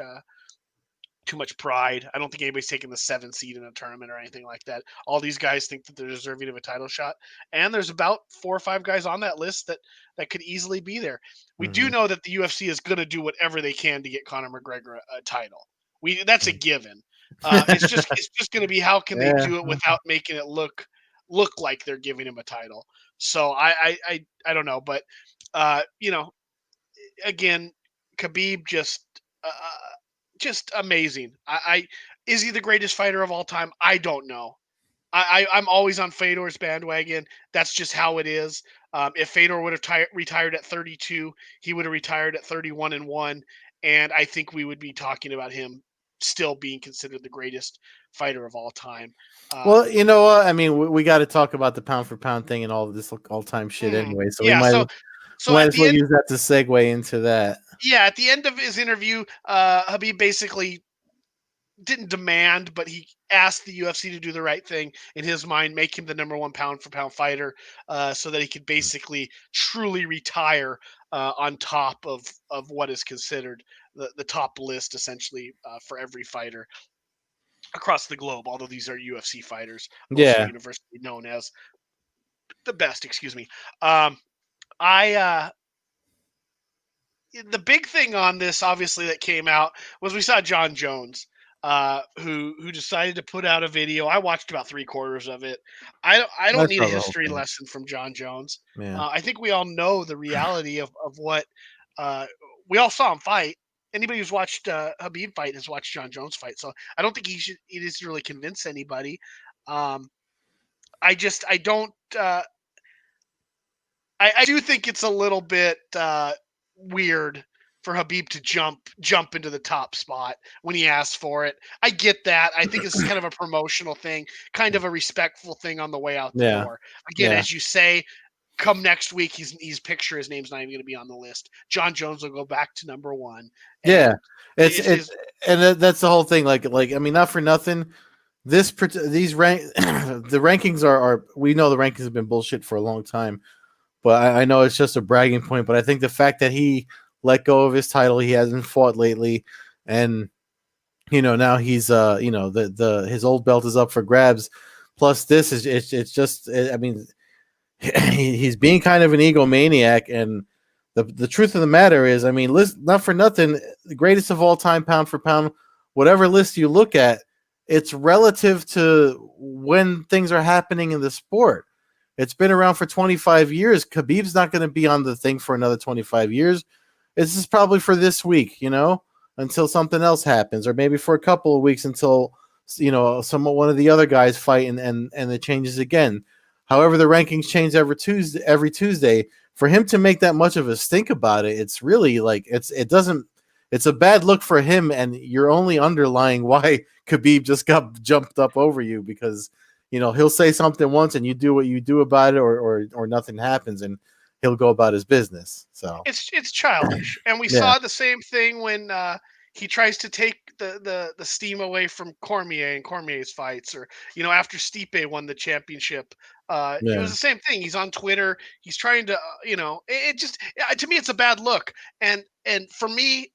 [SPEAKER 1] pride. I don't think anybody's taking the 7 seed in a tournament or anything like that. All these guys think that they're deserving of a title shot, and there's about 4 or 5 guys on that list that could easily be there. We do
[SPEAKER 2] Mhm.
[SPEAKER 1] know that the UFC is going to do whatever they can to get Conor McGregor a title. That's a given. It's just going to be how can they
[SPEAKER 2] Yeah.
[SPEAKER 1] do it without making it look like they're giving him a title. So I don't know, but again, Khabib just amazing. Is he the greatest fighter of all time? I don't know. I'm always on Fedor's bandwagon. That's just how it is. If Fedor would have retired at 32, he would have retired at 31-1, and I think we would be talking about him still being considered the greatest fighter of all time.
[SPEAKER 2] Well, you know what? I mean, we got to talk about the pound for pound thing and all of this all time shit anyway. So we
[SPEAKER 1] Yeah. So
[SPEAKER 2] might
[SPEAKER 1] at
[SPEAKER 2] as
[SPEAKER 1] the
[SPEAKER 2] well
[SPEAKER 1] end,
[SPEAKER 2] use that to segue into that.
[SPEAKER 1] yeah, at the end of his interview, Habib basically didn't demand, but he asked the UFC to do the right thing in his mind, make him the number 1 pound for pound fighter, so that he could basically truly retire on top of what is considered the top list, essentially, for every fighter across the globe. Although these are UFC fighters, also
[SPEAKER 2] Yeah.
[SPEAKER 1] universally known as the best. Excuse me. Um, I The big thing on this, obviously, that came out was we saw John Jones, who decided to put out a video. I watched about 3/4 of it. I
[SPEAKER 2] I
[SPEAKER 1] don't need a
[SPEAKER 2] saw the whole
[SPEAKER 1] history
[SPEAKER 2] thing.
[SPEAKER 1] lesson from John Jones.
[SPEAKER 2] Yeah.
[SPEAKER 1] I think we all know the reality of what uh, we all saw him fight. Anybody who's watched Habib fight has watched John Jones fight. So I don't think he needs to really convince anybody. Um, I don't. I do think it's a little bit weird for Habib to jump into the top spot when he asks for it. I get that. I think it's kind of a promotional thing, kind of a respectful thing on the way out the
[SPEAKER 2] Yeah.
[SPEAKER 1] door. Again,
[SPEAKER 2] Yeah.
[SPEAKER 1] as you say, come next week, he's picture his name's not even going to be on the list. John Jones will go back to number 1,
[SPEAKER 2] Yeah.
[SPEAKER 1] and
[SPEAKER 2] It's
[SPEAKER 1] it's
[SPEAKER 2] it,
[SPEAKER 1] his.
[SPEAKER 2] and that's the whole thing. Like I mean, not for nothing. These rank the rankings are we know the rankings have been bullshit for a long time, but I know it's just a bragging point. But I think the fact that he let go of his title, he hasn't fought lately, and now he's the his old belt is up for grabs. Plus, this is it's just I mean he's being kind of an egomaniac, and the truth of the matter is, I mean, not for nothing, the greatest of all time, pound for pound, whatever list you look at, it's relative to when things are happening in the sport. It's been around for 25 years. Khabib's not going to be on the thing for another 25 years. This is probably for this week, until something else happens, or maybe for a couple of weeks until one of the other guys fight and it changes again. However, the rankings change every Tuesday. For him to make that much of a stink about it, it's really like it's a bad look for him, and you're only underlying why Khabib just got jumped up over you, because he'll say something once and you do what you do about it, or nothing happens, and he'll go about his business. So
[SPEAKER 1] It's childish, and we
[SPEAKER 2] yeah,
[SPEAKER 1] saw the same thing when he tries to take the steam away from Cormier and Cormier's fights, or after Stipe won the championship. It was
[SPEAKER 2] yeah.
[SPEAKER 1] the same thing. He's on Twitter. He's trying to, it just to me it's a bad look. And for me,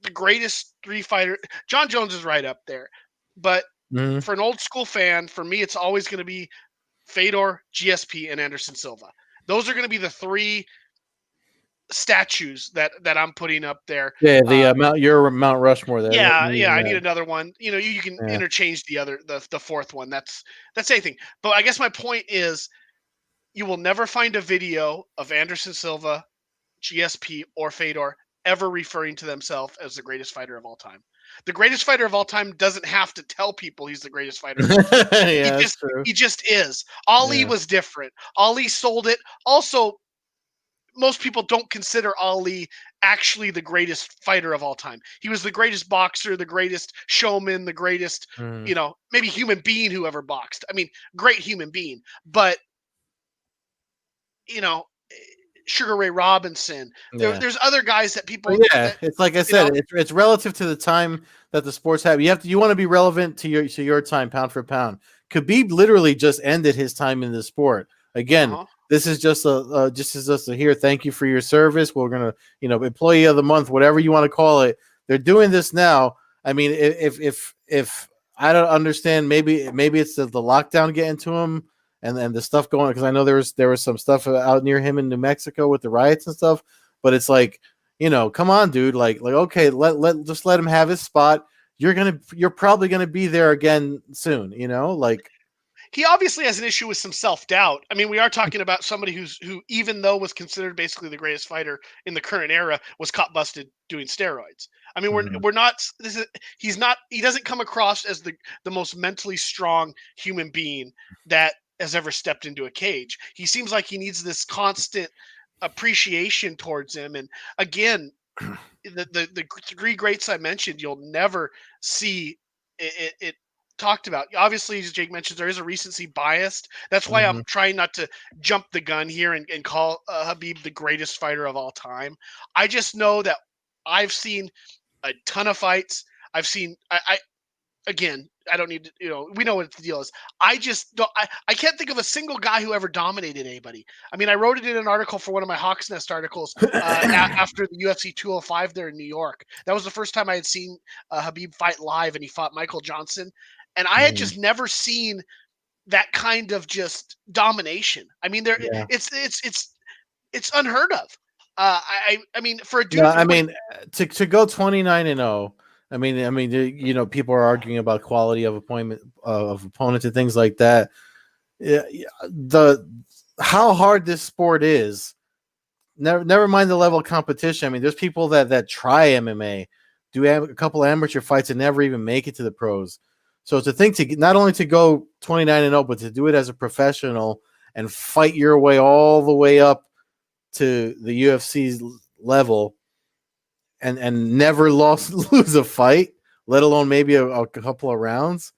[SPEAKER 1] the greatest three fighter, John Jones is right up there, but
[SPEAKER 2] Mm-hmm.
[SPEAKER 1] for an old school fan, for me, it's always going to be Fedor, GSP, and Anderson Silva. Those are going to be the three statues that I'm putting up there.
[SPEAKER 2] Yeah, the
[SPEAKER 1] Uh,
[SPEAKER 2] Mount Rushmore there.
[SPEAKER 1] yeah. I need another one. You can
[SPEAKER 2] Yeah.
[SPEAKER 1] interchange the fourth one. That's anything. But I guess my point is, you will never find a video of Anderson Silva, GSP, or Fedor ever referring to themselves as the greatest fighter of all time. The greatest fighter of all time doesn't have to tell people he's the greatest fighter of all time. He
[SPEAKER 2] Yeah, that's
[SPEAKER 1] just
[SPEAKER 2] true.
[SPEAKER 1] he just is. Ali
[SPEAKER 2] Yeah.
[SPEAKER 1] was different. Ali sold it. Also, most people don't consider Ali actually the greatest fighter of all time. He was the greatest boxer, the greatest showman, the greatest,
[SPEAKER 2] Mhm.
[SPEAKER 1] maybe human being who ever boxed. I mean, great human being. But, you know, Sugar Ray Robinson.
[SPEAKER 2] Yeah.
[SPEAKER 1] There's other guys that
[SPEAKER 2] But
[SPEAKER 1] people
[SPEAKER 2] yeah,
[SPEAKER 1] that
[SPEAKER 2] it's like I
[SPEAKER 1] you
[SPEAKER 2] said,
[SPEAKER 1] know,
[SPEAKER 2] it's relative to the time that the sports have. You want to be relevant to your time, pound for pound. Khabib literally just ended his time in the sport. Again,
[SPEAKER 1] uh-huh.
[SPEAKER 2] this is just a here. Thank you for your service. We're gonna, employee of the month, whatever you want to call it. They're doing this now. I mean, if I don't understand, maybe it's the lockdown getting to him, and the stuff going, because I know there was some stuff out near him in New Mexico with the riots and stuff. But it's like, come on, dude. Like, okay, let him have his spot. You're probably gonna be there again soon. Like,
[SPEAKER 1] He obviously has an issue with some self-doubt. I mean, we are talking about somebody who even though was considered basically the greatest fighter in the current era, was caught busted doing steroids. I mean,
[SPEAKER 2] mhm,
[SPEAKER 1] we're not he doesn't come across as the most mentally strong human being that has ever stepped into a cage. He seems like he needs this constant appreciation towards him. And again, the three greats I mentioned, you'll never see it talked about. Obviously, as Jake mentions, there is a recency biased. That's why I'm
[SPEAKER 2] mhm,
[SPEAKER 1] trying not to jump the gun here and call Habib the greatest fighter of all time. I just know that I've seen a ton of fights. I've seen I again, I don't need to, we know what the deal is. I just don't, I can't think of a single guy who ever dominated anybody. I mean, I wrote it in an article for one of my Hawks Nest articles after the UFC 205 there in New York. That was the first time I had seen Habib fight live, and he fought Michael Johnson. And I had
[SPEAKER 2] mhm.
[SPEAKER 1] just never seen that kind of just domination. I mean,
[SPEAKER 2] Yeah.
[SPEAKER 1] it's unheard of. I mean, for a
[SPEAKER 2] No,
[SPEAKER 1] dude,
[SPEAKER 2] I
[SPEAKER 1] what
[SPEAKER 2] mean, to go 29-0. I mean, people are arguing about quality of appointment of opponents and things like that. Yeah, the how hard this sport is. Never mind the level of competition. I mean, there's people that try MMA, do a couple of amateur fights, and never even make it to the pros. So to think to not only to go 29-0, but to do it as a professional and fight your way all the way up to the UFC's level, and never lose a fight, let alone maybe a couple of rounds,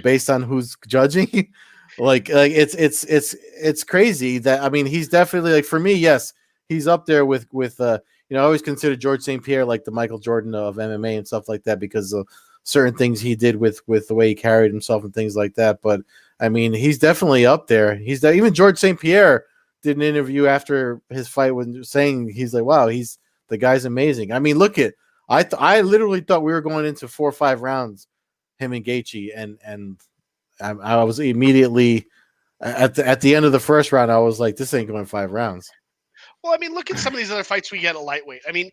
[SPEAKER 2] based on who's judging. like it's crazy that, I mean, he's definitely, like, for me, yes, he's up there with I always consider George St. Pierre like the Michael Jordan of MMA and stuff like that, because of certain things he did with the way he carried himself and things like that. But I mean, he's definitely up there. Even George St. Pierre did an interview after his fight when saying, he's like, wow, the guy's amazing. I mean, look at, I literally thought we were going into 4 or 5 rounds, him and Gaethje, and I was immediately at the end of the first round, I was like, this ain't going 5 rounds.
[SPEAKER 1] Well, I mean, look at some of these other fights we get at lightweight. I mean,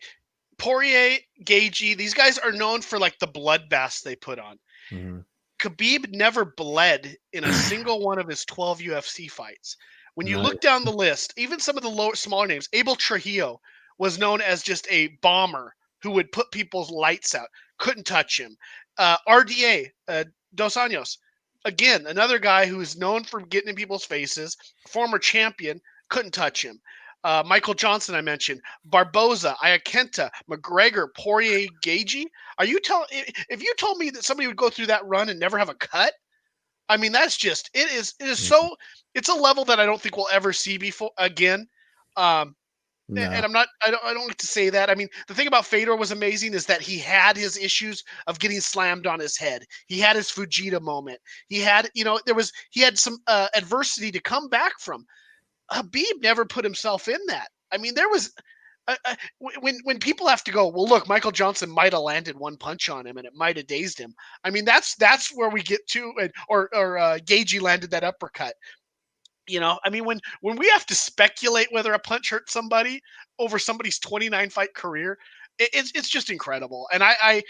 [SPEAKER 1] Poirier, Gagey, these guys are known for like the bloodbaths they put on.
[SPEAKER 2] Mhm.
[SPEAKER 1] Khabib never bled in a single one of his 12 UFC fights. When you look
[SPEAKER 2] Nice.
[SPEAKER 1] down the list, even some of the smaller names, Abel Trujillo was known as just a bomber who would put people's lights out. Couldn't touch him. RDA, Dos Anjos, again, another guy who's known for getting in people's faces, former champion, couldn't touch him. Michael Johnson, I mentioned, Barboza, Iakenta, McGregor, Poirier, Gagey. Are you telling? If you told me that somebody would go through that run and never have a cut, I mean, that's just it is. It is
[SPEAKER 2] Mhm.
[SPEAKER 1] so. It's a level that I don't think we'll ever see before again. Um, and
[SPEAKER 2] No.
[SPEAKER 1] I'm not. I don't like to say that. I mean, the thing about Fedor was amazing is that he had his issues of getting slammed on his head. He had his Fujita moment. He had, he had some adversity to come back from. Habib never put himself in that. I mean, there was when people have to go, well, look, Michael Johnson might have landed one punch on him and it might have dazed him. I mean, that's where we get to, or Gagey landed that uppercut. I mean, when we have to speculate whether a punch hurt somebody over somebody's 29 fight career, it's just incredible. And I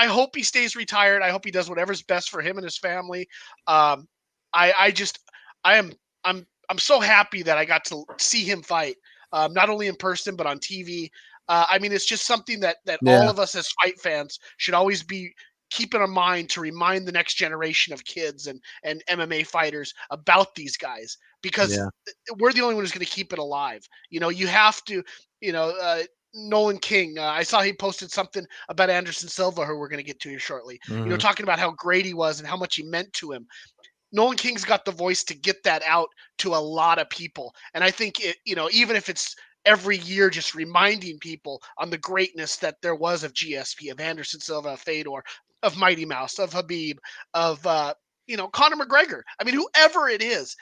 [SPEAKER 1] hope he stays retired. I hope he does whatever's best for him and his family. Um, I just I am I'm so happy that I got to see him fight, not only in person but on TV. I mean, it's just something that all
[SPEAKER 2] Yeah.
[SPEAKER 1] of us as fight fans should always be keeping in mind to remind the next generation of kids and MMA fighters about these guys because
[SPEAKER 2] Yeah.
[SPEAKER 1] we're the only one who's going to keep it alive. You have to, you know, uh, Nolan King. I saw he posted something about Anderson Silva, who we're going to get to here shortly.
[SPEAKER 2] Hmm.
[SPEAKER 1] Talking about how great he was and how much he meant to him. Nolan King's got the voice to get that out to a lot of people. And I think even if it's every year just reminding people on the greatness that there was of GSP, of Anderson Silva, of Fedor, of Mighty Mouse, of Habib, of Conor McGregor. I mean, whoever it is,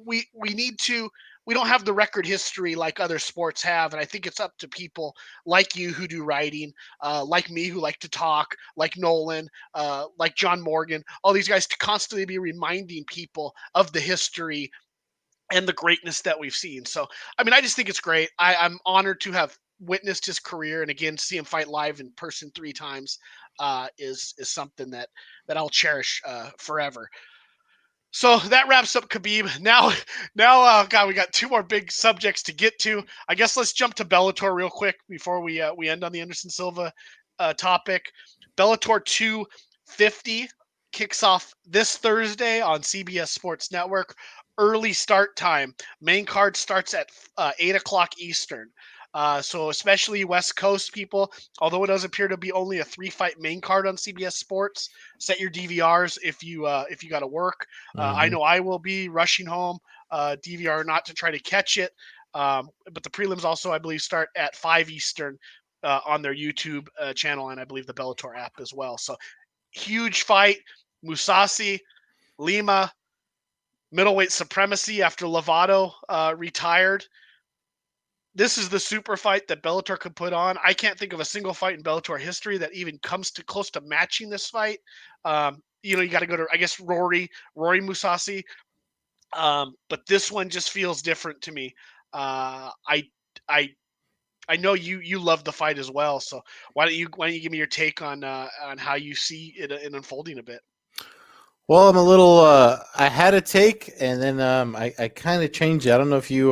[SPEAKER 1] we need to. We don't have the record history like other sports have, and I think it's up to people like you who do writing, like me who like to talk, like Nolan, like John Morgan, all these guys to constantly be reminding people of the history and the greatness that we've seen. So, I mean, I just think it's great. I'm honored to have witnessed his career, and again, see him fight live in person 3 times is something that I'll cherish forever. So that wraps up Khabib. God, we got two more big subjects to get to. I guess let's jump to Bellator real quick before we end on the Anderson Silva topic. Bellator 250 kicks off this Thursday on CBS Sports Network. Early start time. Main card starts at 8 o'clock Eastern. So especially West Coast people, although it does appear to be only a 3 fight main card on CBS Sports, set your DVRs if you got to work. I
[SPEAKER 2] Hmm.
[SPEAKER 1] know I will be rushing home, DVR not to try to catch it. But the prelims also, I believe, start at 5 Eastern on their YouTube channel, and I believe the Bellator app as well. So huge fight. Musasi, Lima, middleweight supremacy after Lovato retired. This is the super fight that Bellator could put on. I can't think of a single fight in Bellator history that even comes to close to matching this fight. You got to go to, I guess, Rory Musasi. But this one just feels different to me. I I I know you love the fight as well. So why don't you give me your take on how you see it unfolding a bit?
[SPEAKER 2] Well, I'm a little. I had a take, and then I kind of changed it. I don't know if you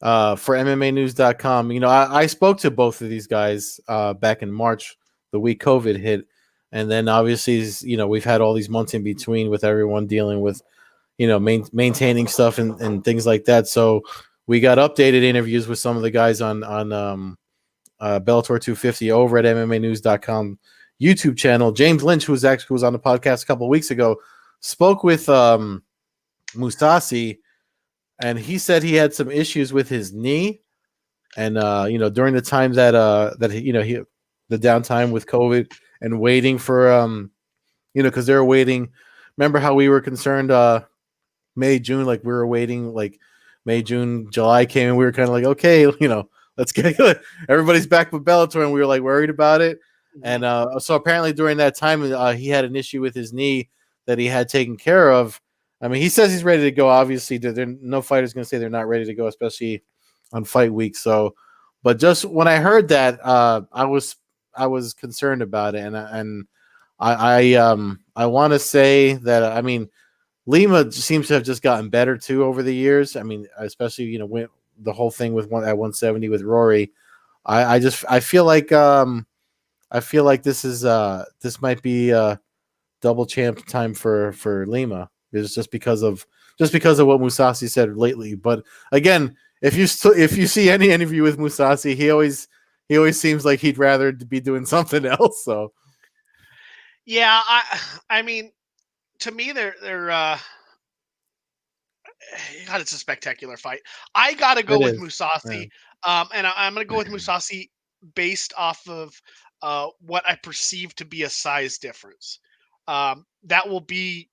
[SPEAKER 2] for MMAnews.com. I spoke to both of these guys back in March, the week COVID hit, and then obviously, we've had all these months in between with everyone dealing with, maintaining stuff and things like that. So we got updated interviews with some of the guys on Bellator 250 over at MMAnews.com YouTube channel. James Lynch, who was on the podcast a couple of weeks ago, spoke with Musasi, and he said he had some issues with his knee, and during the time that he the downtime with COVID and waiting for because they were waiting. Remember how we were concerned May, June, like we were waiting, like May, June, July came, and we were kind of like, okay, let's get everybody's back with Bellator, and we were like worried about it.
[SPEAKER 1] Mhm.
[SPEAKER 2] And so apparently during that time, he had an issue with his knee that he had taken care of. I mean, he says he's ready to go. Obviously, no fighter's going to say they're not ready to go, especially on fight week. So, but just when I heard that, I was concerned about it, and I want to say that I mean Lima seems to have just gotten better too over the years. I mean, especially when the whole thing with one at 170 with Rory. I feel like this might be double champ time for Lima. It's just because of what Musasi said lately. But again, if you see any interview with Musasi, he always seems like he'd rather be doing something else. So
[SPEAKER 1] Yeah, I mean, to me, they're God, it's a spectacular fight. I gotta go
[SPEAKER 2] it
[SPEAKER 1] with
[SPEAKER 2] is. Yeah.
[SPEAKER 1] Musasi, and I'm gonna go with Musasi based off of what I perceive to be a size difference. That will be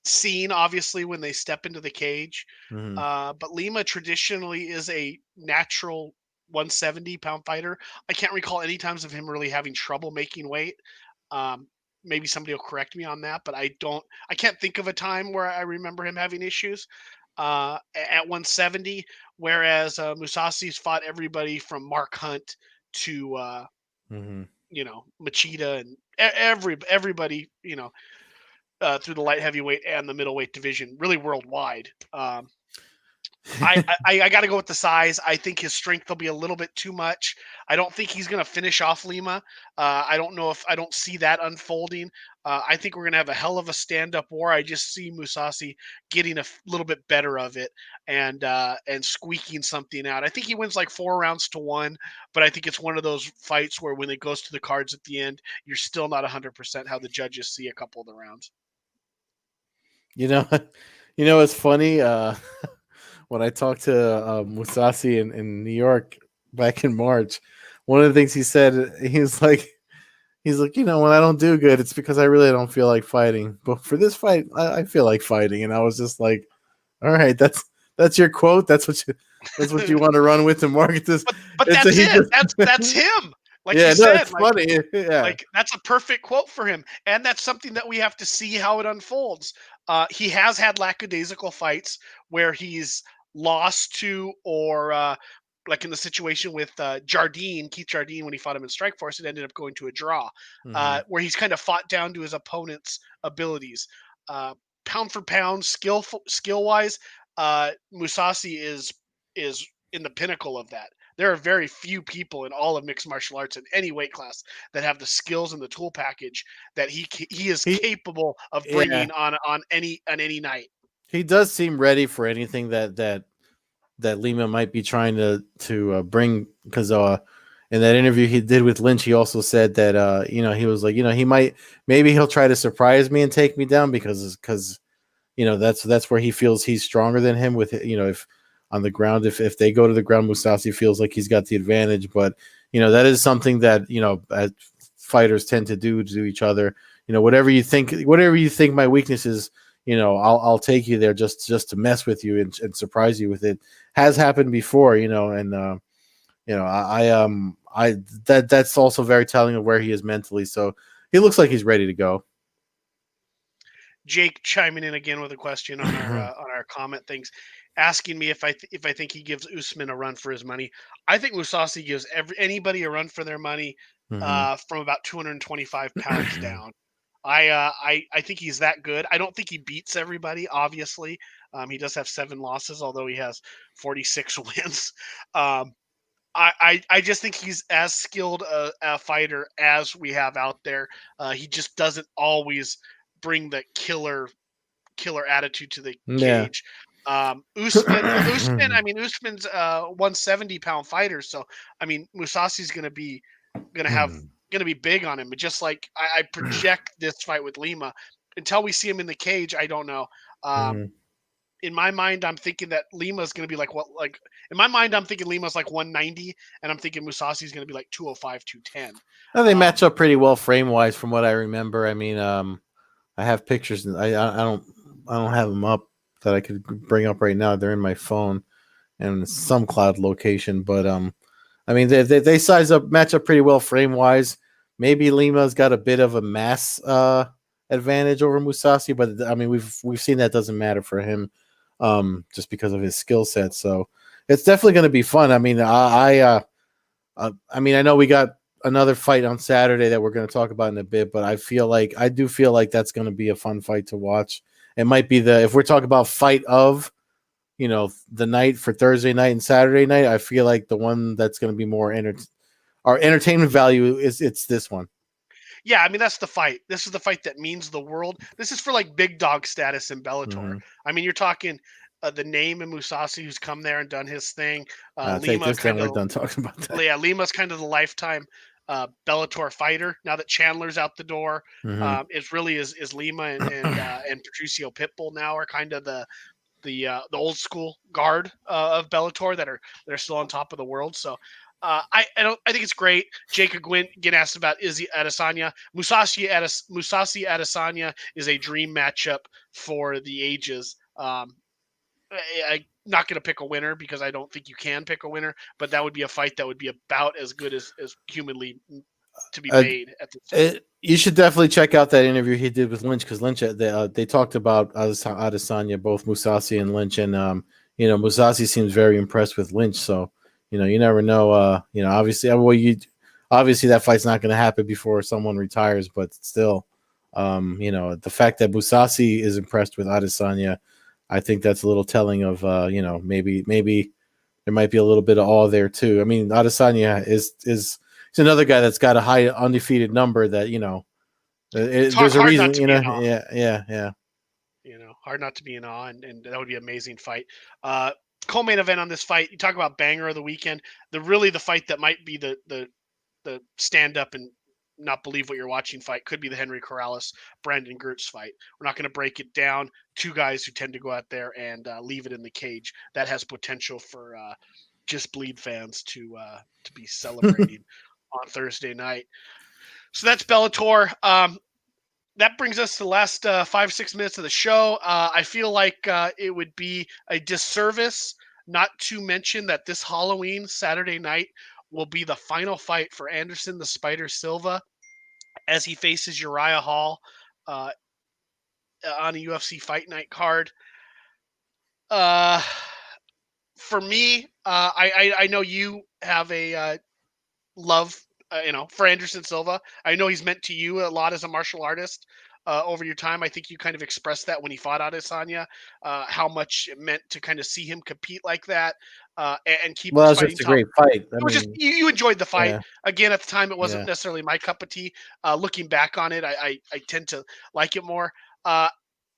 [SPEAKER 1] seen obviously when they step into the cage.
[SPEAKER 2] Mm-hmm.
[SPEAKER 1] But Lima traditionally is a natural 170-pound fighter. I can't recall any times of him really having trouble making weight. Um, Maybe somebody will correct me on that, but I can't think of a time where I remember him having issues at 170. Whereas Musasi's fought everybody from Mark Hunt to
[SPEAKER 2] Mm-hmm.
[SPEAKER 1] Machida and everybody through the light heavyweight and the middleweight division, really worldwide. I got to go with the size. I think his strength will be a little bit too much. I don't think he's going to finish off Lima. I don't know if I don't see that unfolding. I think we're going to have a hell of a stand-up war. I just see Musasi getting a little bit better of it and squeaking something out. I think he wins like 4 rounds to 1, but I think it's one of those fights where when it goes to the cards at the end, you're still not 100% how the judges see a couple of the rounds.
[SPEAKER 2] You know, it's funny. When I talked to Musasi in New York back in March, one of the things he said, he's like, when I don't do good, it's because I really don't feel like fighting. But for this fight, I feel like fighting, and I was just like, all right, that's your quote. That's what you want to run with to market this.
[SPEAKER 1] But
[SPEAKER 2] It's a,
[SPEAKER 1] that's
[SPEAKER 2] he
[SPEAKER 1] it.
[SPEAKER 2] just
[SPEAKER 1] That's him. Like you
[SPEAKER 2] yeah, no,
[SPEAKER 1] said,
[SPEAKER 2] it's funny. Yeah.
[SPEAKER 1] that's a perfect quote for him, and that's something that we have to see how it unfolds. He has had lackadaisical fights where he's lost to, or like in the situation with Keith Jardine, when he fought him in Strikeforce, it ended up going to a draw,
[SPEAKER 2] Hmm.
[SPEAKER 1] where he's kind of fought down to his opponent's abilities. Uh, Pound for pound, skill wise, Musasi is in the pinnacle of that. There are very few people in all of mixed martial arts in any weight class that have the skills and the tool package that he is
[SPEAKER 2] He
[SPEAKER 1] capable of
[SPEAKER 2] yeah,
[SPEAKER 1] bringing on any night.
[SPEAKER 2] he does seem ready for anything that Lima might be trying to bring because in that interview he did with Lynch, he also said that he was like he might maybe he'll try to surprise me and take me down because that's where he feels he's stronger than him with if on the ground if they go to the ground Musasi feels like he's got the advantage, but that is something that fighters tend to do to each other. Whatever you think my weakness is, I'll take you there just to mess with you and surprise you with it. Has happened before, and I that's also very telling of where he is mentally. So he looks like he's ready to go.
[SPEAKER 1] Jake chiming in again with a question on our comment things, asking me if I think he gives Usman a run for his money. I think Musasi gives anybody a run for their money
[SPEAKER 2] Hmm.
[SPEAKER 1] from about 225 pounds down. I think he's that good. I don't think he beats everybody. Obviously, he does have 7 losses, although he has 46 wins. Um, I just think he's as skilled a fighter as we have out there. He just doesn't always bring the killer attitude to the
[SPEAKER 2] Yeah.
[SPEAKER 1] cage. Usman. I mean, Usman's 170-pound fighter, so I mean, Musasi's gonna have gonna be big on him. But just like I project this fight with Lima, until we see him in the cage, I don't know. Um,
[SPEAKER 2] Mhm.
[SPEAKER 1] in my mind, I'm thinking that Lima's going to be like in my mind, I'm thinking Lima's like 190, and I'm thinking Musasi's going to be like 205, 210.
[SPEAKER 2] No, they
[SPEAKER 1] Um,
[SPEAKER 2] match up pretty well frame wise, from what I remember. I mean, I have pictures. I don't have them up that I could bring up right now. They're in my phone and some cloud location. But I mean, they size up, match up pretty well frame wise. Maybe Lima's got a bit of a mass advantage over Musasi, but I mean, we've seen that doesn't matter for him, just because of his skill set. So it's definitely going to be fun. I mean, I mean, I know we got another fight on Saturday that we're going to talk about in a bit, but I do feel like that's going to be a fun fight to watch. It might be if we're talking about fight of, the night for Thursday night and Saturday night. I feel like the one that's going to be more our entertainment value it's this one.
[SPEAKER 1] Yeah, I mean that's the fight. This is the fight that means the world. This is for like big dog status in Bellator.
[SPEAKER 2] Mm-hmm.
[SPEAKER 1] I mean, you're talking the name of Musasi who's come there and done his thing.
[SPEAKER 2] Take
[SPEAKER 1] Lima
[SPEAKER 2] this down.
[SPEAKER 1] kind
[SPEAKER 2] We're
[SPEAKER 1] of
[SPEAKER 2] done talking about that.
[SPEAKER 1] yeah, Lima's kind of the lifetime Bellator fighter. Now that Chandler's out the door,
[SPEAKER 2] Mm-hmm.
[SPEAKER 1] it really is Lima and Patricio Pitbull now are kind of the old school guard of Bellator that are still on top of the world. So I think it's great. Jacob Gwynn getting asked about Izzy Adesanya. Musasi Adesanya is a dream matchup for the ages. I'm not going to pick a winner because I don't think you can pick a winner, but that would be a fight that would be about as good as humanly to be
[SPEAKER 2] Uh,
[SPEAKER 1] made at this time.
[SPEAKER 2] you should definitely check out that interview he did with Lynch because Lynch they talked about Adesanya, both Musasi and Lynch, and Musasi seems very impressed with Lynch. So you never know. Obviously, obviously that fight's not going to happen before someone retires, but still, the fact that Musasi is impressed with Adesanya, I think that's a little telling of maybe there might be a little bit of awe there too. I mean, Adesanya is he's another guy that's got a high undefeated number that
[SPEAKER 1] It's
[SPEAKER 2] there's a
[SPEAKER 1] hard not
[SPEAKER 2] reason,
[SPEAKER 1] to be in awe.
[SPEAKER 2] yeah.
[SPEAKER 1] Hard not to be in awe, and that would be an amazing fight. Uh, Co-main event on this fight. You talk about banger of the weekend. The fight that might be the stand up and not believe what you're watching fight could be the Henry Corrales Brandon Gertz fight. We're not going to break it down. Two guys who tend to go out there and leave it in the cage. That has potential for just bleed fans to be celebrating on Thursday night. So that's Bellator. That brings us to the last 5-6 minutes of the show. I feel like it would be a disservice not to mention that this Halloween Saturday night will be the final fight for Anderson the Spider Silva as he faces Uriah Hall uh, on a UFC Fight Night card. Uh, for me, I know you have a love, for Anderson Silva. I know he's meant to you a lot as a martial artist over your time. I think you kind of expressed that when he fought Adesanya, how much it meant to kind of see him compete like that and keep
[SPEAKER 2] Well,
[SPEAKER 1] his
[SPEAKER 2] it's
[SPEAKER 1] fighting
[SPEAKER 2] just a
[SPEAKER 1] top.
[SPEAKER 2] great fight. I
[SPEAKER 1] It was just
[SPEAKER 2] mean,
[SPEAKER 1] you enjoyed the fight.
[SPEAKER 2] yeah,
[SPEAKER 1] Again, at the time, it wasn't
[SPEAKER 2] yeah.
[SPEAKER 1] necessarily my cup of tea. Looking back on it, I tend to like it more. Uh,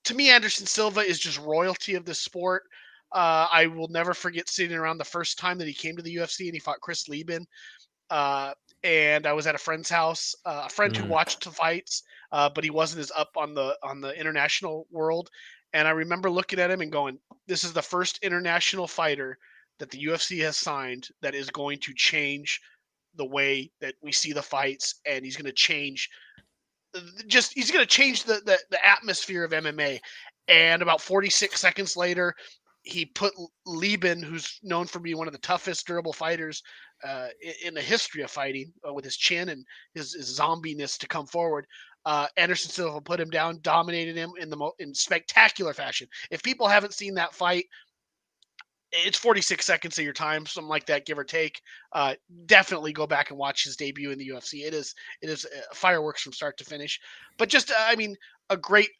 [SPEAKER 1] to me, Anderson Silva is just royalty of the sport. I will never forget sitting around the first time that he came to the UFC and he fought Chris Lieben, uh, and I was at a friend's house, a friend who
[SPEAKER 2] Mm.
[SPEAKER 1] watched the fights, but he wasn't as up on the international world. And I remember looking at him and going, "This is the first international fighter that the UFC has signed that is going to change the way that we see the fights, and he's going to change he's going to change the atmosphere of MMA." And about 46 seconds later, he put Lieben, who's known for being one of the toughest durable fighters in the history of fighting, with his chin and his zombiness to come forward. Anderson Silva put him down, dominated him in spectacular fashion. If people haven't seen that fight, it's 46 seconds of your time, something like that, give or take. Definitely go back and watch his debut in the UFC. It is fireworks from start to finish. But just I mean, a great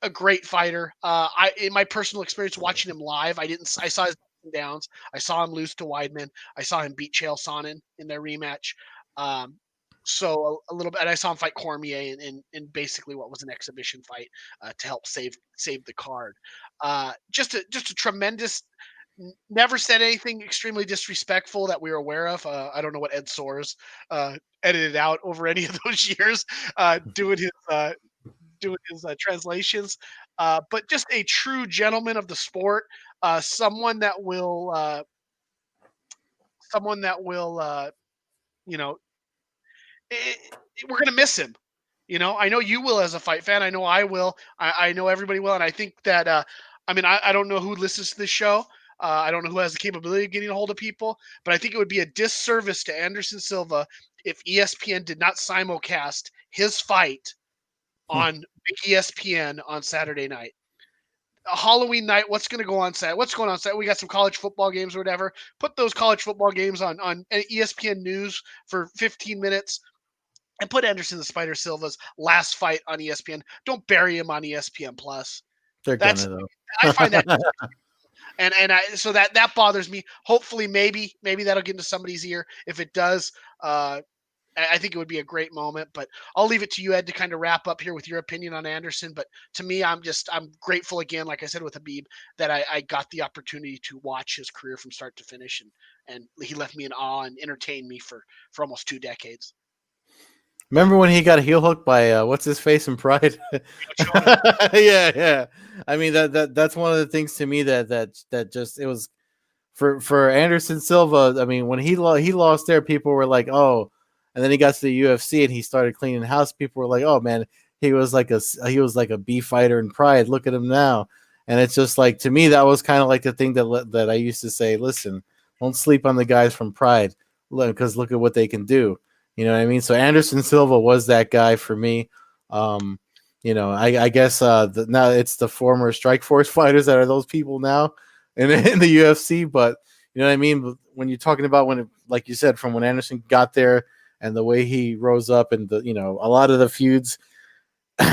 [SPEAKER 1] fighter. I in my personal experience watching him live, I saw his ups and downs. I saw him lose to Weidman. I saw him beat Chael Sonnen in their rematch. Um, so a little bit, and I saw him fight Cormier in basically what was an exhibition fight to help save the card. Just a tremendous, never said anything extremely disrespectful that we were aware of. I don't know what Ed Soares edited out over any of those years doing his translations. But just a true gentleman of the sport, someone that will, you know, i we're gonna miss him. I know you will as a fight fan. I know I will. I know everybody will, and I think that. I mean, I don't know who listens to this show. I don't know who has the capability of getting a hold of people, but I think it would be a disservice to Anderson Silva if ESPN did not simulcast his fight
[SPEAKER 2] Hmm.
[SPEAKER 1] on big ESPN on Saturday night. a Halloween night, what's going to go on set? What's going on set? We got some college football games or whatever. Put those college football games on ESPN News for 15 minutes and put Anderson the Spider Silva's last fight on ESPN. Don't bury him on ESPN Plus.
[SPEAKER 2] They're
[SPEAKER 1] That's
[SPEAKER 2] gonna though.
[SPEAKER 1] I find that so that bothers me. Hopefully, maybe that'll get into somebody's ear. If it does, I think it would be a great moment. But I'll leave it to you, Ed, to kind of wrap up here with your opinion on Anderson. But to me, I'm grateful again, like I said with Habib, that I got the opportunity to watch his career from start to finish, and he left me in awe and entertained me for almost 2 decades.
[SPEAKER 2] Remember when he got heel hooked by what's his face in Pride? Yeah, yeah. I mean that's one of the things to me that just it was for Anderson Silva. I mean when he lost there, people were like, oh, and then he got to the UFC and he started cleaning house. People were like, oh man, he was like a B fighter in Pride. Look at him now, and it's just like to me that was kind of like the thing that I used to say. Listen, don't sleep on the guys from Pride because look at what they can do. You know what I mean? So Anderson Silva was that guy for me. Um, I guess now it's the former Strike Force fighters that are those people now in the UFC. But you know what I mean? When you're talking about like you said, from when Anderson got there and the way he rose up and a lot of the feuds,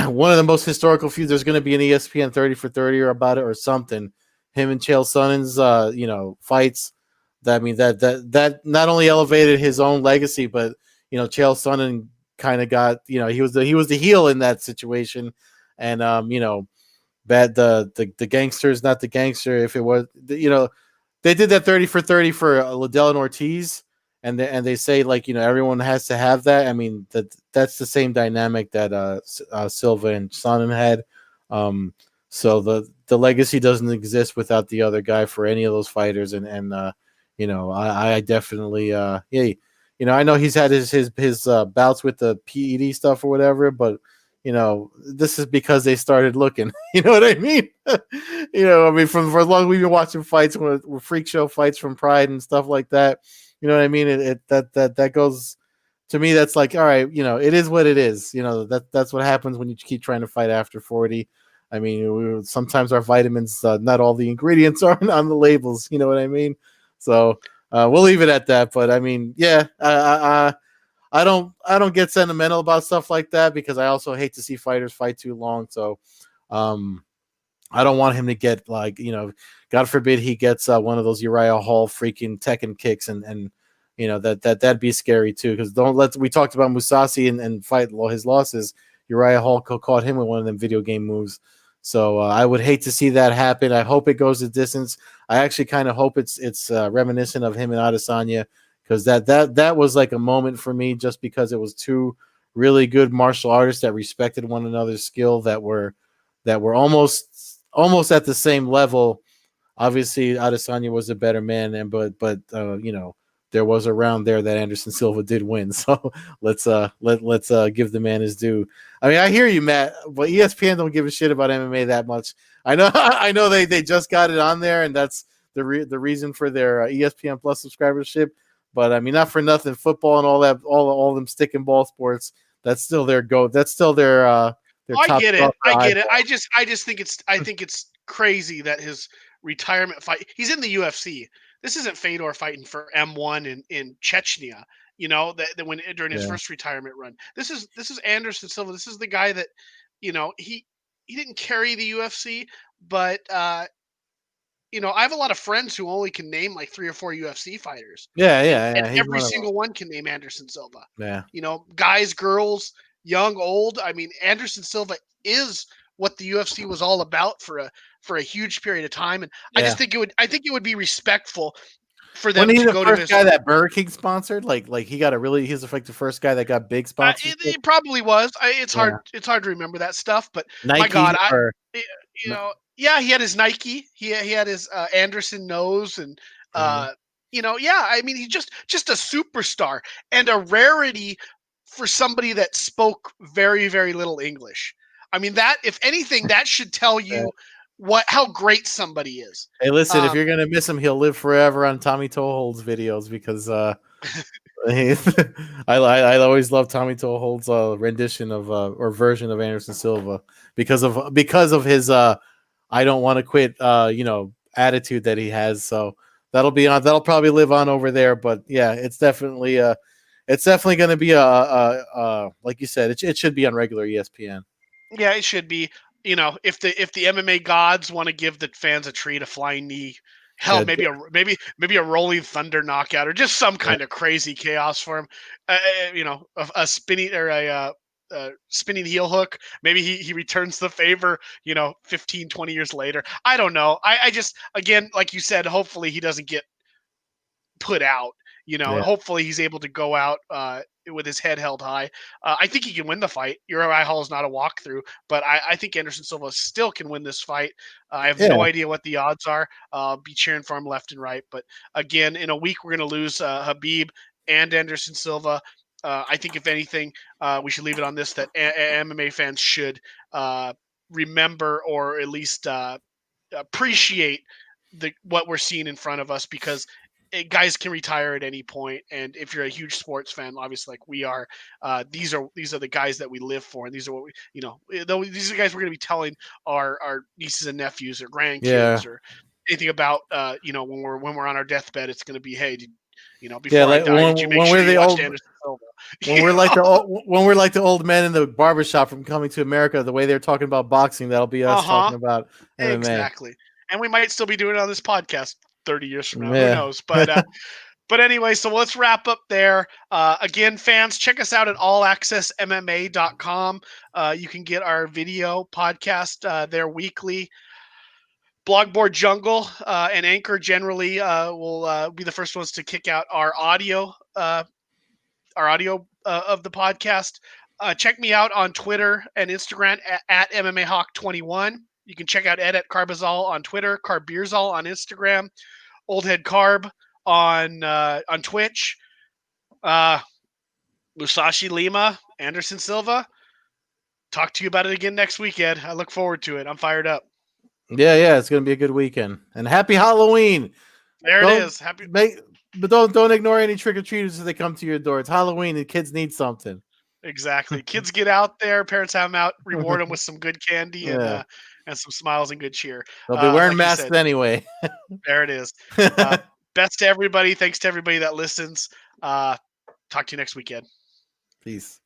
[SPEAKER 2] one of the most historical feuds, there's going to be an ESPN 30 for 30 or about it or something. Him and Chael Sonnen's, fights. That I mean that not only elevated his own legacy, but Chael Sonnen kind of got he was the heel in that situation, and bad the gangster is not the gangster. If it was they did that 30 for 30 for Liddell and Ortiz, and they say like everyone has to have that. I mean that's the same dynamic that Silva and Sonnen had. So the legacy doesn't exist without the other guy for any of those fighters, and I definitely yeah. I know he's had his bouts with the PED stuff or whatever, but this is because they started looking. You know what I mean? I mean, for as long as we've been watching fights with freak show fights from Pride and stuff like that. You know what I mean? That goes to me. That's like, all right, it is what it is. That's what happens when you keep trying to fight after 40. I mean, sometimes our vitamins, not all the ingredients are on the labels. You know what I mean? So we'll leave it at that. But I mean, yeah, I don't get sentimental about stuff like that because I also hate to see fighters fight too long. So I don't want him to get like God forbid he gets one of those Uriah Hall freaking Tekken kicks and that'd be scary too because we talked about Musasi and fight his losses. Uriah Hall caught him with one of them video game moves. So I would hate to see that happen. I hope it goes the distance. I actually kind of hope it's reminiscent of him and Adesanya because that was like a moment for me just because it was two really good martial artists that respected one another's skill that were almost at the same level. Obviously, Adesanya was a better man, but there was a round there that Anderson Silva did win. So let's give the man his due. I mean, I hear you, Matt, but ESPN don't give a shit about MMA that much. I know I know they just got it on there, and that's the reason for their ESPN Plus subscribership. But I mean, not for nothing, football and all that, all them stick and ball sports. That's still their go. That's still their
[SPEAKER 1] I
[SPEAKER 2] top.
[SPEAKER 1] get it. I get it. I just think it's crazy that his retirement fight. He's in the UFC. This isn't Fedor fighting for M1 in Chechnya. That when during his
[SPEAKER 2] Yeah,
[SPEAKER 1] first retirement run. This is Anderson Silva. This is the guy that he didn't carry the UFC, but I have a lot of friends who only can name like 3 or 4 UFC fighters,
[SPEAKER 2] yeah,
[SPEAKER 1] and
[SPEAKER 2] yeah, yeah. He's
[SPEAKER 1] every
[SPEAKER 2] one of
[SPEAKER 1] single
[SPEAKER 2] those.
[SPEAKER 1] one can name Anderson Silva.
[SPEAKER 2] Yeah,
[SPEAKER 1] Guys, girls, young, old. I mean, Anderson Silva is what the UFC was all about for a huge period of time, and
[SPEAKER 2] yeah.
[SPEAKER 1] I think it would be respectful for
[SPEAKER 2] Wasn't
[SPEAKER 1] them
[SPEAKER 2] he
[SPEAKER 1] to
[SPEAKER 2] the
[SPEAKER 1] go to
[SPEAKER 2] first
[SPEAKER 1] his.
[SPEAKER 2] guy that Burger King sponsored? Like he's like the first guy that got big sponsorship.
[SPEAKER 1] It probably was. It's
[SPEAKER 2] Yeah,
[SPEAKER 1] hard. It's hard to remember that stuff. But my God,
[SPEAKER 2] Nike or
[SPEAKER 1] y- yeah, he had his Nike. He had his Anderson nose, and
[SPEAKER 2] mhm.
[SPEAKER 1] yeah. I mean, he's just a superstar and a rarity for somebody that spoke very very little English. I mean, that if anything, that should tell
[SPEAKER 2] Yeah.
[SPEAKER 1] you how great somebody is.
[SPEAKER 2] Hey, listen, if
[SPEAKER 1] Um,
[SPEAKER 2] you're gonna miss him, he'll live forever on Tommy Toehold's videos because I always love Tommy Toehold's rendition of or version of Anderson Silva because of his I don't want to quit, attitude that he has. So that'll probably live on over there. But yeah, it's definitely going to be like you said, it should be on regular ESPN.
[SPEAKER 1] Yeah, it should be. If the MMA gods want to give the fans a treat, a flying knee, hell,
[SPEAKER 2] Yeah,
[SPEAKER 1] maybe a rolling thunder knockout, or just some
[SPEAKER 2] yeah,
[SPEAKER 1] kind of crazy chaos for him. A spinning or a spinning heel hook. Maybe he returns the favor. 15, 20 years later. I don't know. I just, again, like you said, hopefully he doesn't get put out.
[SPEAKER 2] yeah,
[SPEAKER 1] Hopefully he's able to go out with his head held high. I think he can win the fight. Uriah Hall is not a walkthrough, but I think Anderson Silva still can win this fight. I have no
[SPEAKER 2] yeah,
[SPEAKER 1] idea what the odds are. I'll be cheering for him left and right. But again, in a week, we're going to lose Habib and Anderson Silva. I think, if anything, we should leave it on this, that MMA fans should remember, or at least appreciate what we're seeing in front of us, because guys can retire at any point. And if you're a huge sports fan, obviously like we are, these are the guys that we live for, and these are what we, these are the guys we're going to be telling our nieces and nephews or
[SPEAKER 2] yeah,
[SPEAKER 1] grandkids or anything about. When we're on our deathbed, it's going to be, hey,
[SPEAKER 2] yeah.
[SPEAKER 1] before I
[SPEAKER 2] Like
[SPEAKER 1] die, did you make
[SPEAKER 2] when
[SPEAKER 1] sure
[SPEAKER 2] we're
[SPEAKER 1] you
[SPEAKER 2] the
[SPEAKER 1] watched
[SPEAKER 2] old
[SPEAKER 1] Anderson Silva?
[SPEAKER 2] when we're like the old men in the barbershop from Coming to America, the way they're talking about boxing, that'll be us
[SPEAKER 1] Uh-huh.
[SPEAKER 2] talking about MMA.
[SPEAKER 1] Exactly. And we might still be doing it on this podcast 30 years from now. Who
[SPEAKER 2] Yeah,
[SPEAKER 1] knows? But anyway, so let's wrap up there. Again, fans, check us out at allaccessmma.com. You can get our video podcast there weekly. Blogboard Jungle and Anchor generally will be the first ones to kick out our audio of the podcast. Check me out on Twitter and Instagram at MMAHawk21. You can check out Ed at Carbazol on Twitter, Carbeerzol on Instagram, Old Head Carb on Twitch, uh, Musashi Lima, Anderson Silva. Talk to you about it again next week, Ed. I look forward to it. I'm fired up.
[SPEAKER 2] yeah. It's gonna be a good weekend, and happy Halloween.
[SPEAKER 1] There it
[SPEAKER 2] Don't
[SPEAKER 1] is. Happy.
[SPEAKER 2] make, but don't ignore any trick or treaters as they come to your door. It's Halloween, and kids need something.
[SPEAKER 1] Exactly. Kids get out there. Parents have them out. Reward them with some good candy
[SPEAKER 2] Yeah,
[SPEAKER 1] and some smiles and good cheer.
[SPEAKER 2] they'll be wearing
[SPEAKER 1] Like you
[SPEAKER 2] masks
[SPEAKER 1] said,
[SPEAKER 2] anyway.
[SPEAKER 1] there it is. Best to everybody. Thanks to everybody that listens. Talk to you next weekend.
[SPEAKER 2] Peace.